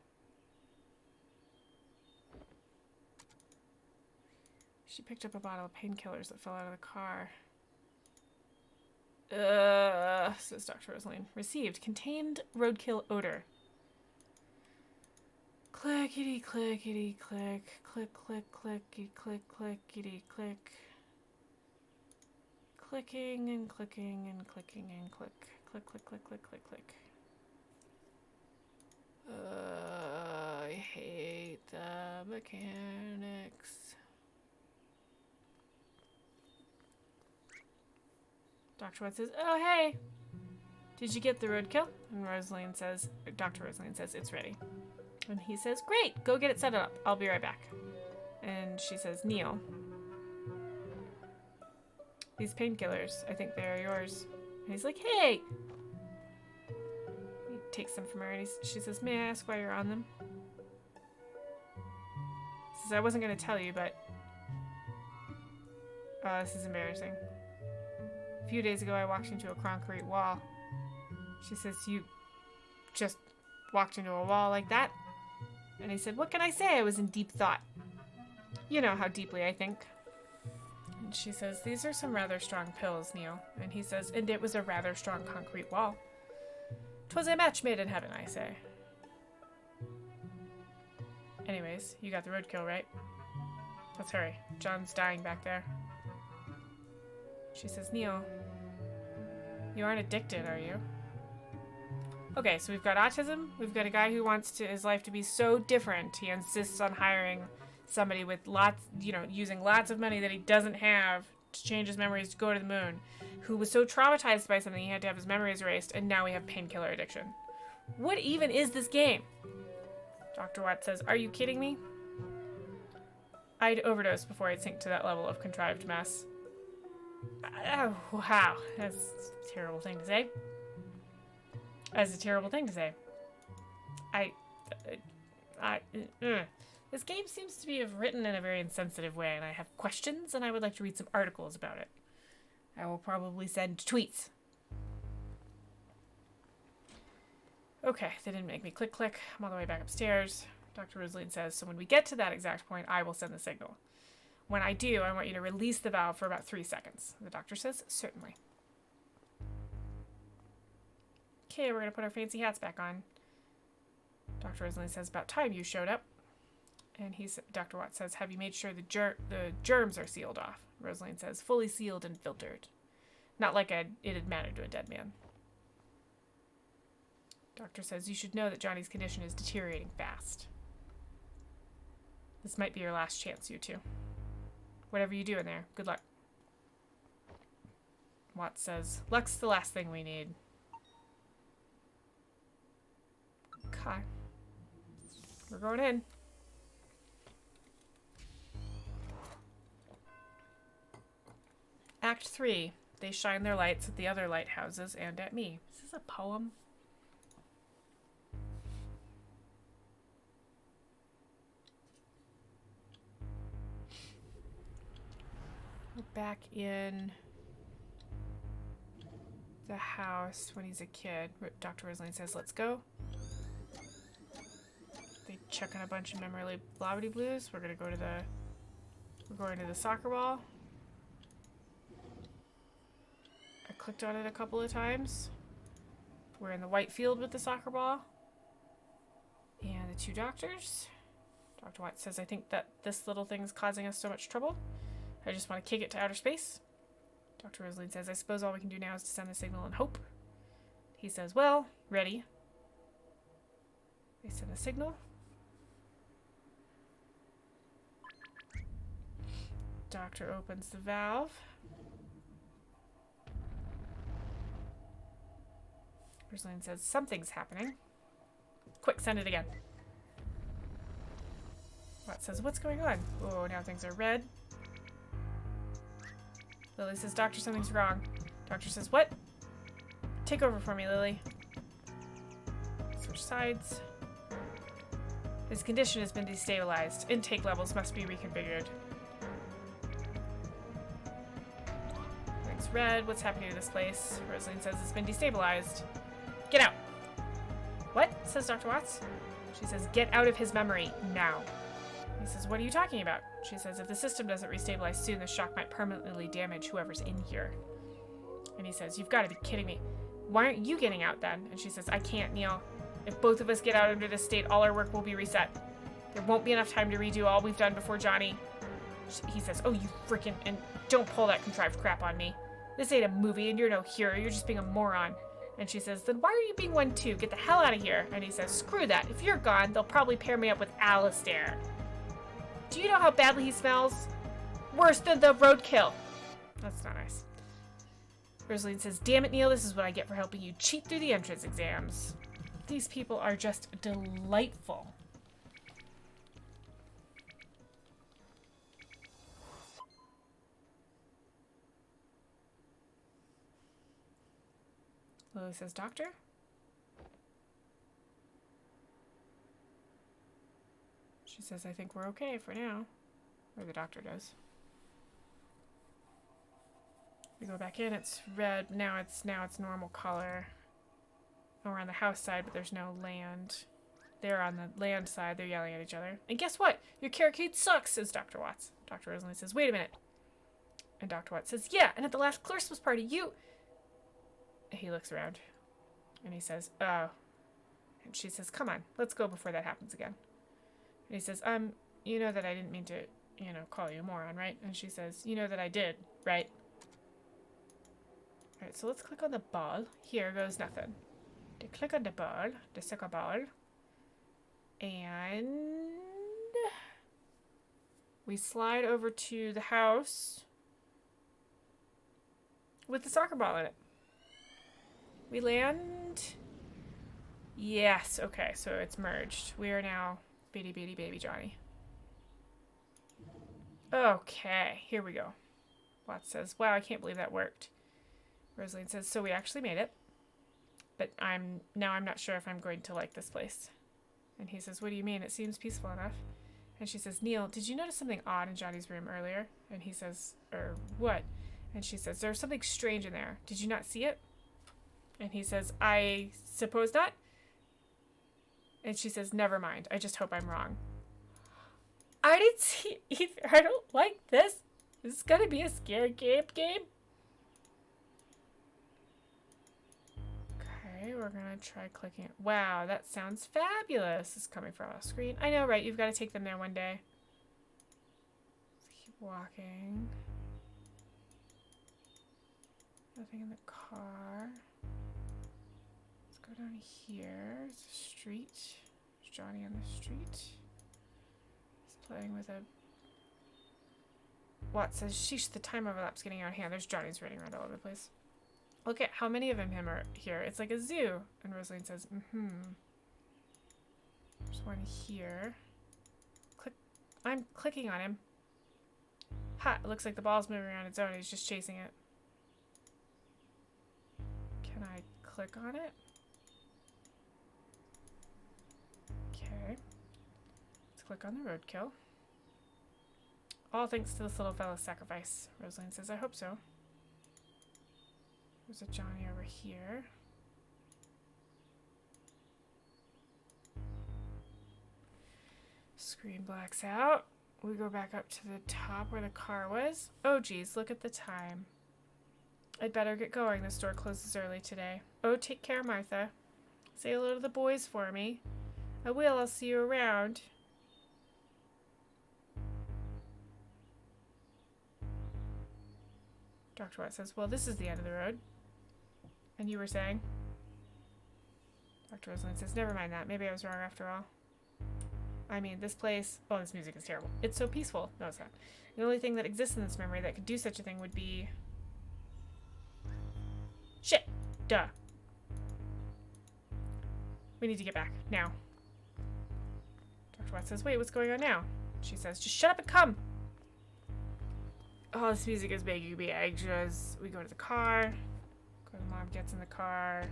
She picked up a bottle of painkillers that fell out of the car. Says Dr. Rosaline. Received. Contained roadkill odor. Clickety, clickety, click. Click, click, clickety, click, clickety, click. Clicking and clicking and clicking and click. Click, click, click, click, click, click. I hate the mechanics. Dr. White says, oh, hey. Did you get the roadkill? And Dr. Rosaline says, it's ready. And he says, great, go get it set up. I'll be right back. And she says, Neil, these painkillers, I think they're yours. And he's like, hey. He takes them from her and she says, may I ask why you're on them? He says, I wasn't going to tell you, but this is embarrassing. A few days ago, I walked into a concrete wall. She says, you just walked into a wall like that? And he said, what can I say? I was in deep thought. You know how deeply I think. And she says, these are some rather strong pills, Neil. And he says, and it was a rather strong concrete wall. 'Twas a match made in heaven, I say. Anyways, you got the roadkill, right? Let's hurry. John's dying back there. She says, Neil, you aren't addicted, are you? Okay, so we've got autism. We've got a guy who wants his life to be so different. He insists on hiring somebody with using lots of money that he doesn't have to change his memories to go to the moon, who was so traumatized by something he had to have his memories erased, and now we have painkiller addiction. What even is this game? Dr. Watt says, are you kidding me? I'd overdose before I'd sink to that level of contrived mess. Oh, wow. That's a terrible thing to say. That's a terrible thing to say. This game seems to be written in a very insensitive way, and I have questions, and I would like to read some articles about it. I will probably send tweets. Okay, they didn't make me click. I'm all the way back upstairs. Dr. Rosaline says, so when we get to that exact point, I will send the signal. When I do, I want you to release the valve for about 3 seconds. The doctor says, certainly. Okay, we're gonna put our fancy hats back on. Dr. Rosalind says, about time you showed up. And Dr. Watts says, have you made sure the germs are sealed off? Rosalind says, fully sealed and filtered. Not like it had mattered to a dead man. Doctor says, you should know that Johnny's condition is deteriorating fast. This might be your last chance, you two. Whatever you do in there, good luck. Watts says, luck's the last thing we need. Okay. We're going in. Act 3. They shine their lights at the other lighthouses and at me. Is this a poem? We're back in the house when he's a kid. Dr. Rosalind says, let's go. They check on a bunch of memory blobbity blues. We're going to the soccer ball. I clicked on it a couple of times. We're in the white field with the soccer ball. And the two doctors. Dr. Watts says, I think that this little thing's causing us so much trouble. I just want to kick it to outer space. Dr. Rosalind says, I suppose all we can do now is to send the signal and hope. He says, well, ready. They send a signal. Doctor opens the valve. Rosalind says, something's happening. Quick, send it again. Watt says, what's going on? Oh, now things are red. Lily says, Doctor, something's wrong. Doctor says, what? Take over for me, Lily. Switch sides. His condition has been destabilized. Intake levels must be reconfigured. Things red. What's happening to this place? Rosalind says, it's been destabilized. Get out. What? Says Dr. Watts. She says, get out of his memory now. He says, what are you talking about? She says, if the system doesn't restabilize soon, the shock might permanently damage whoever's in here. And he says, you've got to be kidding me. Why aren't you getting out then? And she says, I can't, Neil. If both of us get out under this state, all our work will be reset. There won't be enough time to redo all we've done before Johnny. He says, oh, you freaking, and don't pull that contrived crap on me. This ain't a movie and you're no hero. You're just being a moron. And she says, then why are you being one too? Get the hell out of here. And he says, screw that. If you're gone, they'll probably pair me up with Alistair. Do you know how badly he smells? Worse than the roadkill. That's not nice. Rosalind says, damn it, Neil, this is what I get for helping you cheat through the entrance exams. These people are just delightful. Lily says, Doctor? She says, I think we're okay for now. Or the doctor does. We go back in, it's red. Now it's normal color. And we're on the house side, but there's no land. They're on the land side, they're yelling at each other. And guess what? Your carrot sucks, says Dr. Watts. Dr. Rosalind says, wait a minute. And Dr. Watts says, yeah, and at the last Christmas party, you... He looks around. And he says, oh. And she says, come on, let's go before that happens again. And he says, you know that I didn't mean to, call you a moron, right? And she says, you know that I did, right? Alright, so let's click on the ball. Here goes nothing. To click on the ball, the soccer ball. And we slide over to the house with the soccer ball in it. We land. Yes, okay, so it's merged. We are now bitty bitty baby Johnny. Okay, here we go. Watts says, wow, I can't believe that worked. Rosalind says, so we actually made it. But I'm not sure if I'm going to like this place. And he says, what do you mean? It seems peaceful enough. And she says, Neil, did you notice something odd in Johnny's room earlier? And he says, what? And she says, there's something strange in there. Did you not see it? And he says, I suppose not. And she says, never mind. I just hope I'm wrong. I didn't see either. I don't like this. This is going to be a scary game. Okay. Okay, we're gonna try clicking it. Wow, that sounds fabulous. It's coming from off screen. I know, right? You've got to take them there one day. Let's keep walking. Nothing in the car. Let's go down here. It's a street. There's Johnny on the street. He's playing with a... Watt says, sheesh, the time overlap's getting out of hand. There's Johnny's running around all over the place. Look at how many of him are here. It's like a zoo. And Rosaline says, There's one here. Click. I'm clicking on him. Ha! It looks like the ball's moving around its own. He's just chasing it. Can I click on it? Okay. Let's click on the roadkill. All thanks to this little fella's sacrifice. Rosaline says, I hope so. There's a Johnny over here. Screen blacks out. We go back up to the top where the car was. Oh geez, look at the time. I'd better get going. The store closes early today. Oh, take care, Martha. Say hello to the boys for me. I will. I'll see you around. Dr. Watt says, well, this is the end of the road. And you were saying? Dr. Rosalind says, never mind that. Maybe I was wrong after all. I mean, this place... Oh, this music is terrible. It's so peaceful. No, it's not. The only thing that exists in this memory that could do such a thing would be... Shit! Duh. We need to get back. Now. Dr. Watt says, wait, what's going on now? She says, just shut up and come! Oh, this music is making me anxious. We go to the car. Mom gets in the car.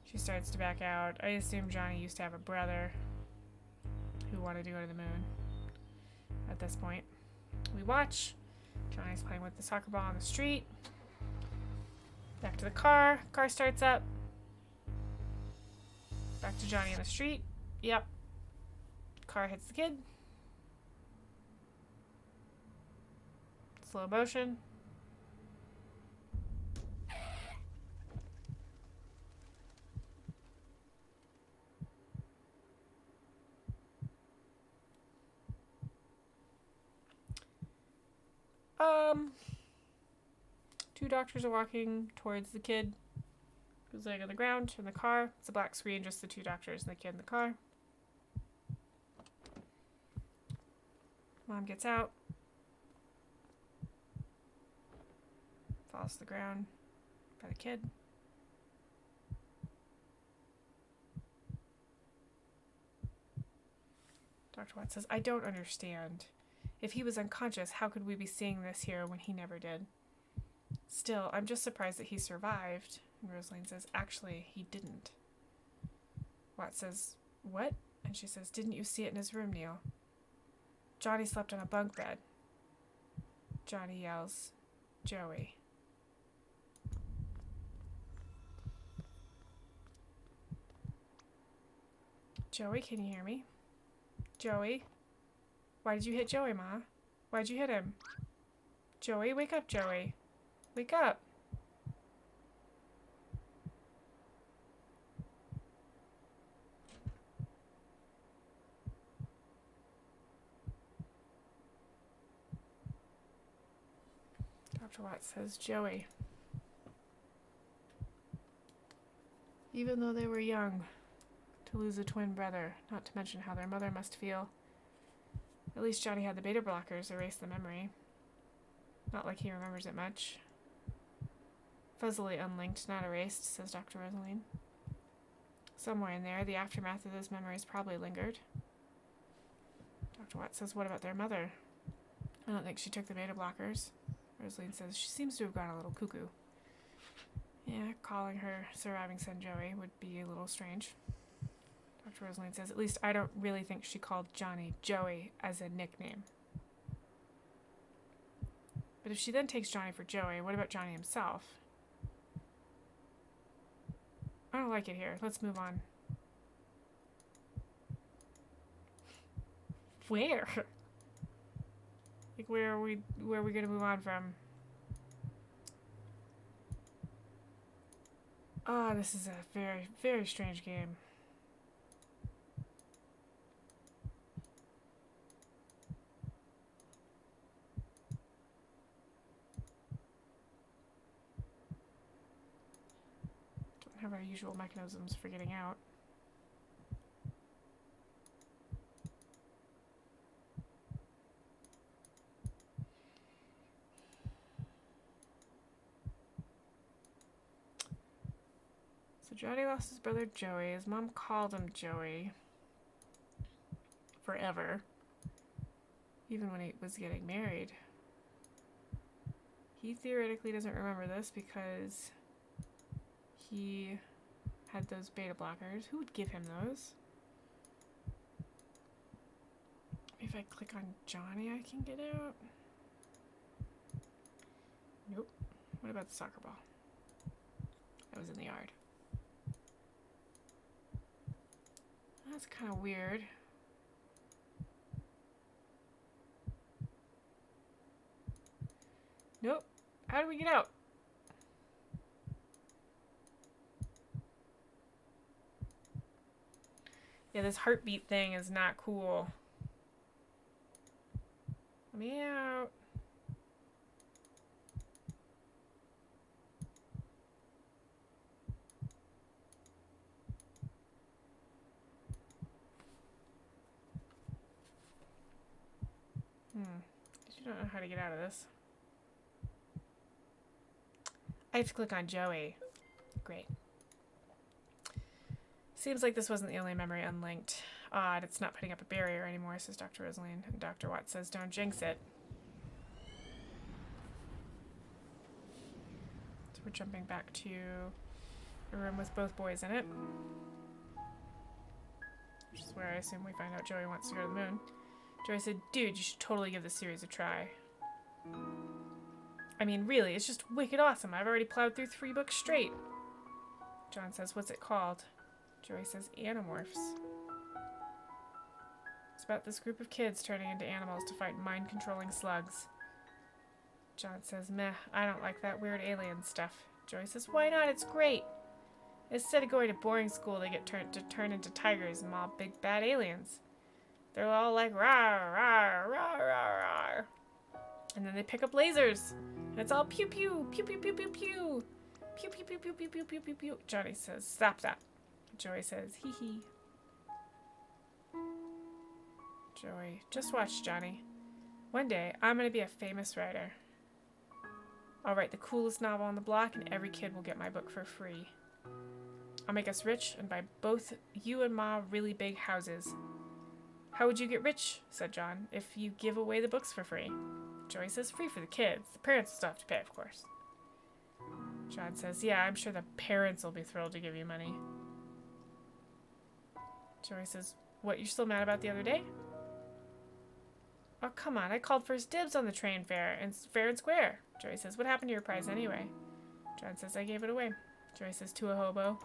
She starts to back out. I assume Johnny used to have a brother who wanted to go to the moon at this point. We watch. Johnny's playing with the soccer ball on the street. Back to the car. Car starts up. Back to Johnny in the street. Yep. Car hits the kid. Slow motion. Two doctors are walking towards the kid who's laying on the ground in the car. It's a black screen, just the two doctors and the kid in the car. Mom gets out. Falls to the ground by the kid. Dr. Watt says, I don't understand. If he was unconscious, how could we be seeing this here when he never did? Still, I'm just surprised that he survived. And Rosaline says, actually, he didn't. Watt says, what? And she says, didn't you see it in his room, Neil? Johnny slept on a bunk bed. Johnny yells, Joey. Joey, can you hear me? Joey? Why did you hit Joey, Ma? Why'd you hit him? Joey, wake up, Joey. Wake up. Dr. Watt says, Joey. Even though they were young, to lose a twin brother, not to mention how their mother must feel. At least Johnny had the beta blockers erase the memory. Not like he remembers it much. Fuzzily unlinked, not erased, says Dr. Rosaline. Somewhere in there, the aftermath of those memories probably lingered. Dr. Watt says, what about their mother? I don't think she took the beta blockers. Rosaline says, she seems to have gone a little cuckoo. Yeah, calling her surviving son Joey would be a little strange. Dr. Rosaline says, at least I don't really think she called Johnny Joey as a nickname. But if she then takes Johnny for Joey, what about Johnny himself? I don't like it here. Let's move on. Where? Like, where are we gonna move on from? Oh, this is a very, very strange game. Don't have our usual mechanisms for getting out. So Johnny lost his brother Joey. His mom called him Joey. Forever. Even when he was getting married. He theoretically doesn't remember this because he had those beta blockers. Who would give him those? If I click on Johnny, I can get out. Nope. What about the soccer ball? That was in the yard. That's kind of weird. Nope. How do we get out? Yeah, this heartbeat thing is not cool. Let me out. I don't know how to get out of this. I have to click on Joey. Great. Seems like this wasn't the only memory unlinked. Odd, it's not putting up a barrier anymore, says Dr. Rosaline. And Dr. Watts says, don't jinx it. So we're jumping back to a room with both boys in it. Which is where I assume we find out Joey wants to go to the moon. Joey said, dude, you should totally give this series a try. I mean, really, it's just wicked awesome. I've already plowed through 3 books straight. John says, what's it called? Joey says, Animorphs. It's about this group of kids turning into animals to fight mind-controlling slugs. John says, meh, I don't like that weird alien stuff. Joey says, why not? It's great. Instead of going to boarding school, they get turned into tigers and mob big bad aliens. They're all like, rawr, rawr, rawr, rawr, rawr. And then they pick up lasers. And it's all pew pew, pew pew pew pew pew. Pew pew pew pew pew pew pew pew pew. Johnny says, stop that. Joey says, hee hee. Joey, just watch, Johnny. One day, I'm gonna be a famous writer. I'll write the coolest novel on the block and every kid will get my book for free. I'll make us rich and buy both you and Ma really big houses. How would you get rich, said John, if you give away the books for free? Joey says, free for the kids. The parents will still have to pay, of course. John says, yeah, I'm sure the parents will be thrilled to give you money. Joey says, what, you're still mad about the other day? Oh, come on, I called first dibs on the train fare and fair and square. Joey says, what happened to your prize anyway? John says, I gave it away. Joey says, to a hobo.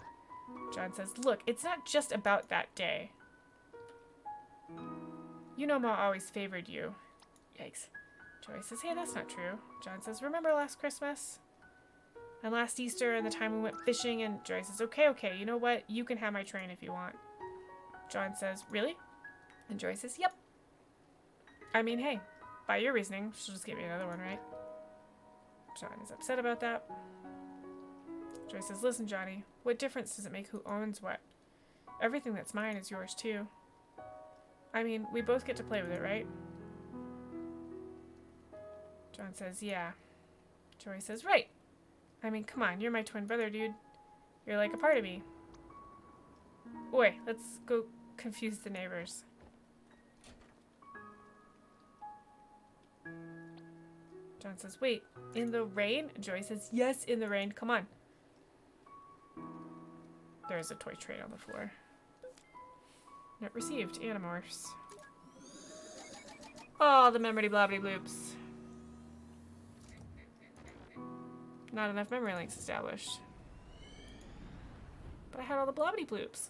John says, look, it's not just about that day. You know Ma always favored you. Yikes. Joey says, hey, that's not true. John says, remember last Christmas? And last Easter and the time we went fishing? And Joey says, okay, you know what? You can have my train if you want. John says, really? And Joey says, yep. I mean, hey, by your reasoning, she'll just give me another one, right? John is upset about that. Joey says, listen, Johnny, what difference does it make who owns what? Everything that's mine is yours, too. I mean, we both get to play with it, right? John says, yeah. Joey says, right. I mean, come on, you're my twin brother, dude. You're like a part of me. Oi, let's go confuse the neighbors. John says, wait, in the rain? Joey says, yes, in the rain. Come on. There's a toy train on the floor. Note received. Animorphs. Oh, the memory blobbity bloops. Not enough memory links established. But I had all the blobbity bloops.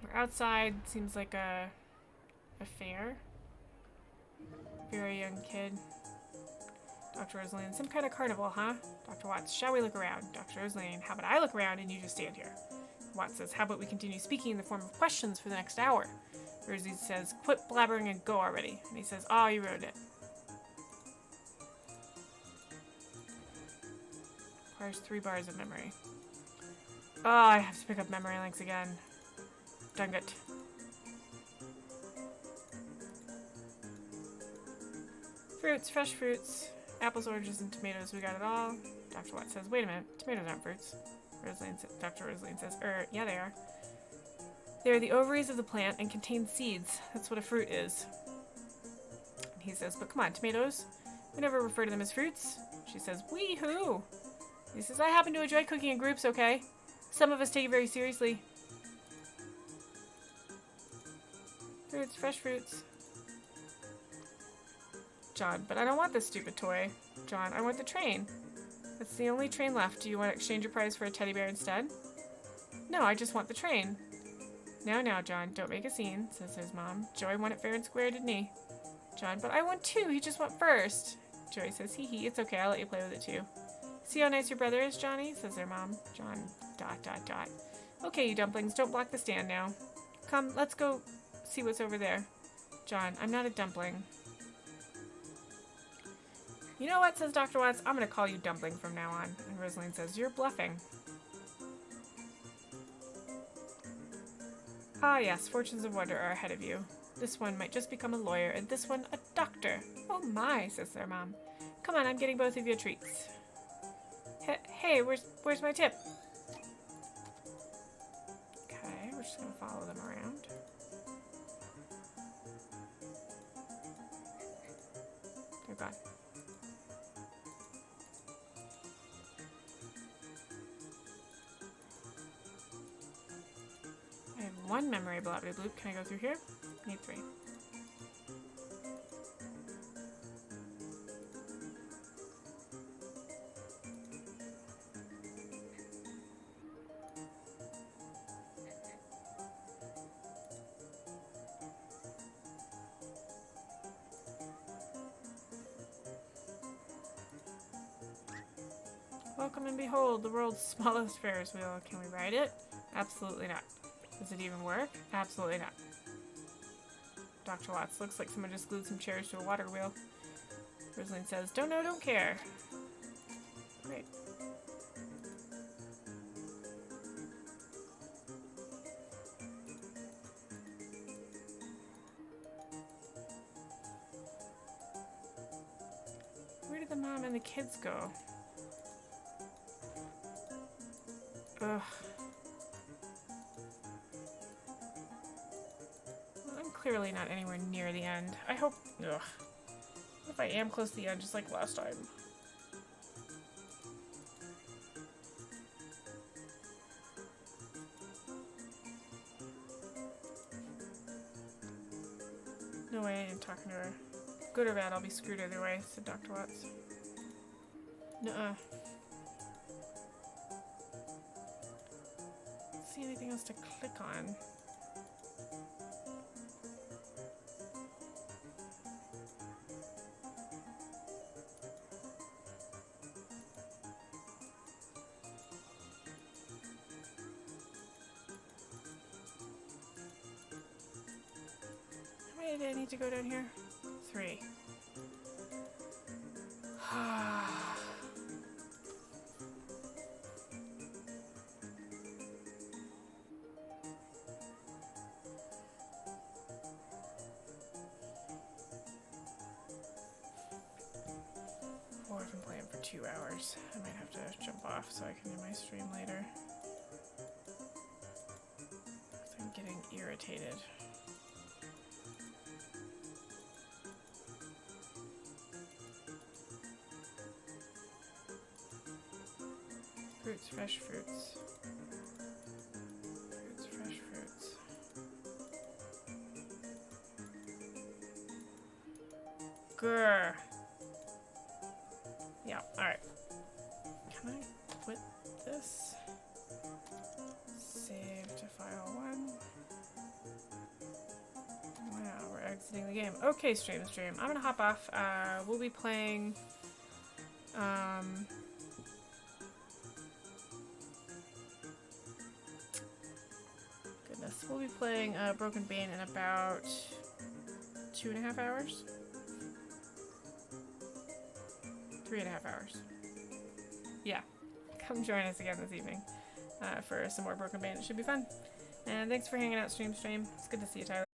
We're outside. Seems like a fair. Very young kid. Dr. Rosaline, some kind of carnival, huh? Dr. Watts, shall we look around? Dr. Rosaline, how about I look around and you just stand here? Watts says, how about we continue speaking in the form of questions for the next hour? Rosaline says, quit blabbering and go already. And he says, oh, you ruined it. Requires 3 bars of memory. Oh, I have to pick up memory links again. Dang it. Fruits, fresh fruits. Apples, oranges, and tomatoes. We got it all. Dr. Watts says, wait a minute. Tomatoes aren't fruits. Dr. Rosaline says, yeah, they are. They are the ovaries of the plant and contain seeds. That's what a fruit is. And he says, but come on, tomatoes. We never refer to them as fruits. She says, wee-hoo. He says, I happen to enjoy cooking in groups, okay? Some of us take it very seriously. Fruits, fresh fruits. John, but I don't want this stupid toy. John, I want the train. That's the only train left. Do you want to exchange your prize for a teddy bear instead? No, I just want the train. Now, John, don't make a scene, says his mom. Joey won it fair and square, didn't he? John, but I won too. He just went first. Joey says, hee, it's okay. I'll let you play with it too. See how nice your brother is, Johnny? Says their mom. John, ... Okay, you dumplings, don't block the stand now. Come, let's go see what's over there. John, I'm not a dumpling. You know what, says Dr. Watts, I'm going to call you Dumpling from now on. And Rosaline says, you're bluffing. Ah yes, fortunes of wonder are ahead of you. This one might just become a lawyer, and this one a doctor. Oh my, says their mom. Come on, I'm getting both of you treats. Hey, where's my tip? Okay, we're just going to follow them around. They're gone. I have 1 memory blobbity bloop. Can I go through here? I need 3. Welcome and behold, the world's smallest Ferris wheel. Can we ride it? Absolutely not. Does it even work? Absolutely not. Dr. Watts, looks like someone just glued some chairs to a water wheel. Rosaline says, don't know, don't care. Great. Where did the mom and the kids go? Ugh. Well, I'm clearly not anywhere near the end. I hope... Ugh. What if I am close to the end, just like last time? No way I ain't talking to her. Good or bad, I'll be screwed either way, said Dr. Watts. Nuh-uh. See anything else to click on? How many do I need to go down here? 3. Or I've been playing for 2 hours. I might have to jump off so I can do my stream later. 'Cause I'm getting irritated. Fruits, fresh fruits. Fruits, fresh fruits. Grr. Yeah, alright. Can I quit this? Save to file 1. Wow, we're exiting the game. Okay, stream. I'm gonna hop off. We'll be playing Goodness, we'll be playing Broken Bane in about 2.5 hours. 3.5 hours. Yeah, come join us again this evening for some more Broken Bane. It should be fun. And thanks for hanging out, stream. It's good to see you, Tyler.